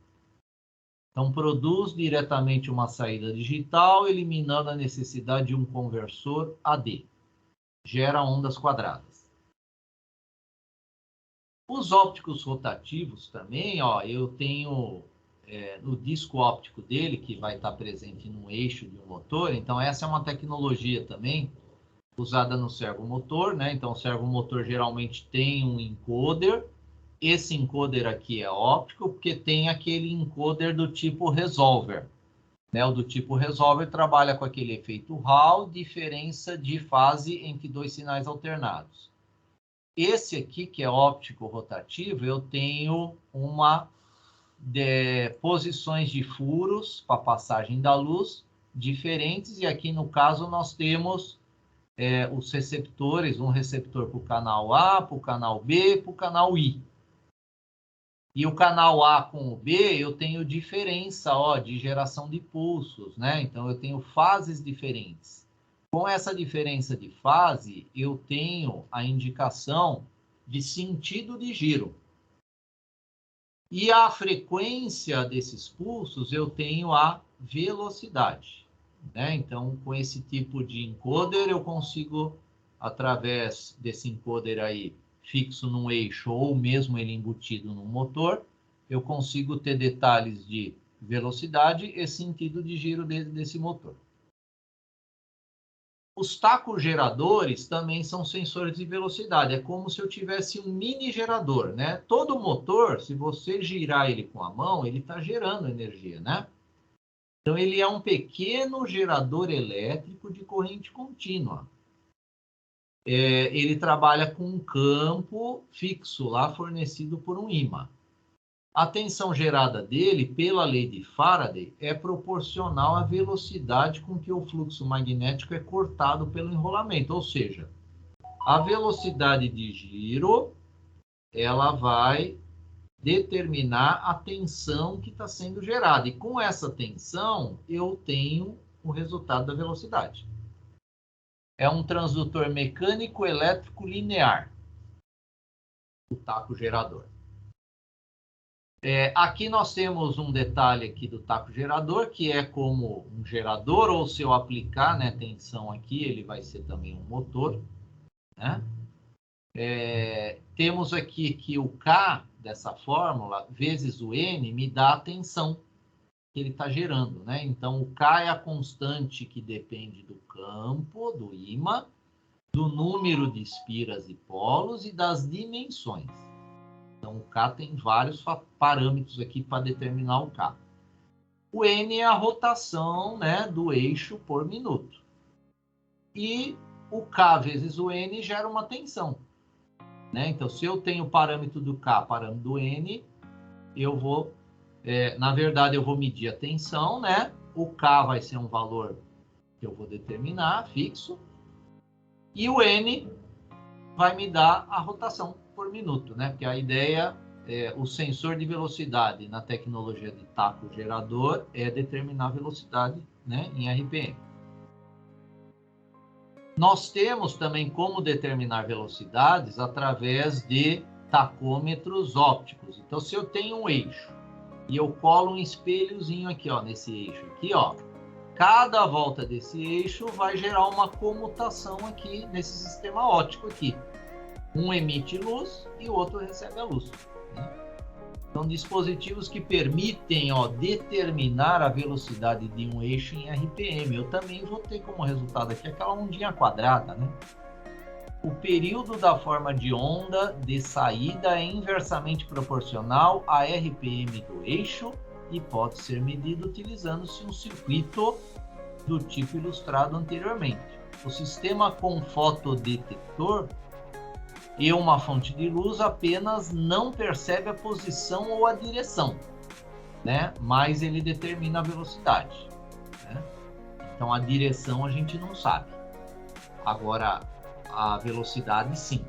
Então, produz diretamente uma saída digital, eliminando a necessidade de um conversor AD. Gera ondas quadradas. Os ópticos rotativos também, ó, eu tenho no disco óptico dele, que vai estar presente no eixo de um motor. Então, essa é uma tecnologia também usada no servomotor, né? Então, o servomotor geralmente tem um encoder, Esse encoder aqui é óptico porque tem aquele encoder do tipo resolver. Né? O do tipo resolver trabalha com aquele efeito Hall, diferença de fase entre dois sinais alternados. Esse aqui, que é óptico rotativo, eu tenho posições de furos para passagem da luz diferentes, e aqui no caso nós temos os receptores, um receptor para o canal A, para o canal B, para o canal I. E o canal A com o B, eu tenho diferença de geração de pulsos, né? Então, eu tenho fases diferentes. Com essa diferença de fase, eu tenho a indicação de sentido de giro. E a frequência desses pulsos, eu tenho a velocidade, né? Então, com esse tipo de encoder, eu consigo, através desse encoder aí, fixo num eixo ou mesmo ele embutido num motor, eu consigo ter detalhes de velocidade e sentido de giro desse motor. Os tacogeradores também são sensores de velocidade. É como se eu tivesse um mini gerador, né? Todo motor, se você girar ele com a mão, ele está gerando energia, né? Então, ele é um pequeno gerador elétrico de corrente contínua. Ele trabalha com um campo fixo lá, fornecido por um ímã. A tensão gerada dele, pela lei de Faraday, é proporcional à velocidade com que o fluxo magnético é cortado pelo enrolamento. Ou seja, a velocidade de giro, ela vai determinar a tensão que está sendo gerada. E com essa tensão, eu tenho o resultado da velocidade. É um transdutor mecânico elétrico linear, o tacogerador. Aqui nós temos um detalhe aqui do tacogerador, que é como um gerador, ou se eu aplicar, né, tensão aqui, ele vai ser também um motor, né? Temos aqui que o K dessa fórmula, vezes o N, me dá a tensão que ele está gerando, né? Então, o K é a constante que depende do campo, do ímã, do número de espiras e polos e das dimensões. Então, o K tem vários parâmetros aqui para determinar o K. O N é a rotação, né, do eixo por minuto. E o K vezes o N gera uma tensão, né? Então, se eu tenho o parâmetro do K, parâmetro do N, eu vou, na verdade, eu vou medir a tensão, né? O K vai ser um valor que eu vou determinar, fixo. E o N vai me dar a rotação por minuto, né? Porque a ideia o sensor de velocidade na tecnologia de tacogerador é determinar a velocidade, né, em RPM. Nós temos também como determinar velocidades através de tacômetros ópticos. Então, se eu tenho um eixo e eu colo um espelhozinho aqui, nesse eixo aqui, cada volta desse eixo vai gerar uma comutação aqui nesse sistema óptico aqui. Um emite luz e o outro recebe a luz. São dispositivos que permitem determinar a velocidade de um eixo em RPM. Eu também vou ter como resultado aqui aquela ondinha quadrada, né? O período da forma de onda de saída é inversamente proporcional à RPM do eixo e pode ser medido utilizando-se um circuito do tipo ilustrado anteriormente. O sistema com fotodetector e uma fonte de luz apenas não percebe a posição ou a direção, né? Mas ele determina a velocidade, né? Então, a direção a gente não sabe. Agora, a velocidade, sim.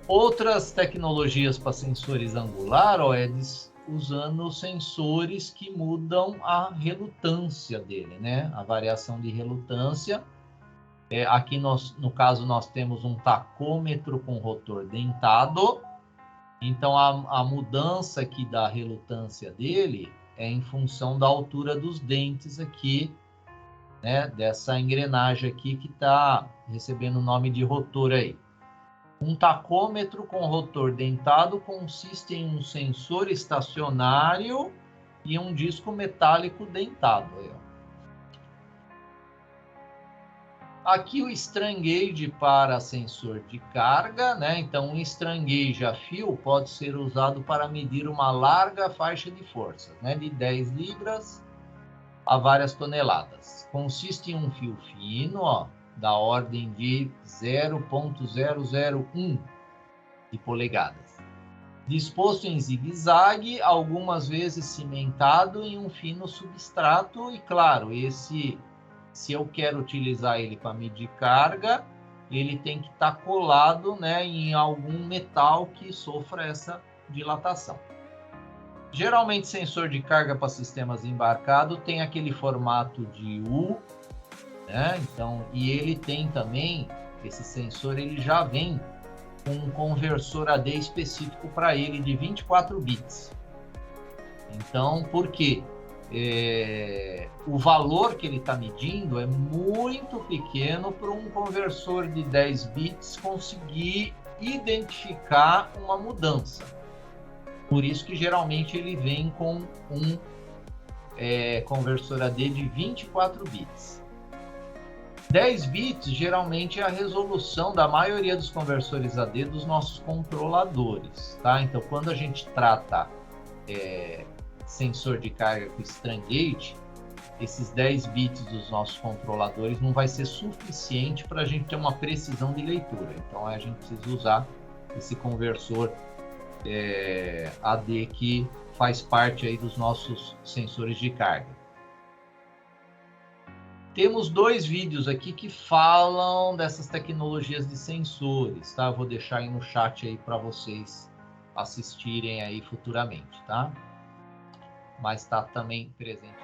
Outras tecnologias para sensores angular, usando sensores que mudam a relutância dele, né? A variação de relutância. Aqui, no caso, nós temos um tacômetro com rotor dentado. Então, a mudança aqui da relutância dele é em função da altura dos dentes aqui, né, dessa engrenagem aqui que está recebendo o nome de rotor aí. Um tacômetro com rotor dentado consiste em um sensor estacionário e um disco metálico dentado. Aí, Aqui o strain gauge para sensor de carga, né? Então, um strain gauge a fio pode ser usado para medir uma larga faixa de força, né? De 10 libras a várias toneladas. Consiste em um fio fino, ó, da ordem de 0,001 de polegadas, disposto em zigue-zague, algumas vezes cimentado em um fino substrato. E claro, se eu quero utilizar ele para medir carga, ele tem que estar colado, né, em algum metal que sofra essa dilatação. Geralmente, sensor de carga para sistemas embarcados tem aquele formato de U, né? Então, e ele tem também, esse sensor ele já vem com um conversor AD específico para ele de 24 bits. Então, por quê? O valor que ele está medindo é muito pequeno para um conversor de 10 bits conseguir identificar uma mudança. Por isso que geralmente ele vem com um conversor AD de 24 bits. 10 bits geralmente é a resolução da maioria dos conversores AD dos nossos controladores, tá? Então, quando a gente trata sensor de carga com strain gauge, esses 10 bits dos nossos controladores não vai ser suficiente para a gente ter uma precisão de leitura. Então, a gente precisa usar esse conversor AD que faz parte aí dos nossos sensores de carga. Temos 2 vídeos aqui que falam dessas tecnologias de sensores, tá? Eu vou deixar aí no chat aí para vocês assistirem aí futuramente, tá? Mas está também presente.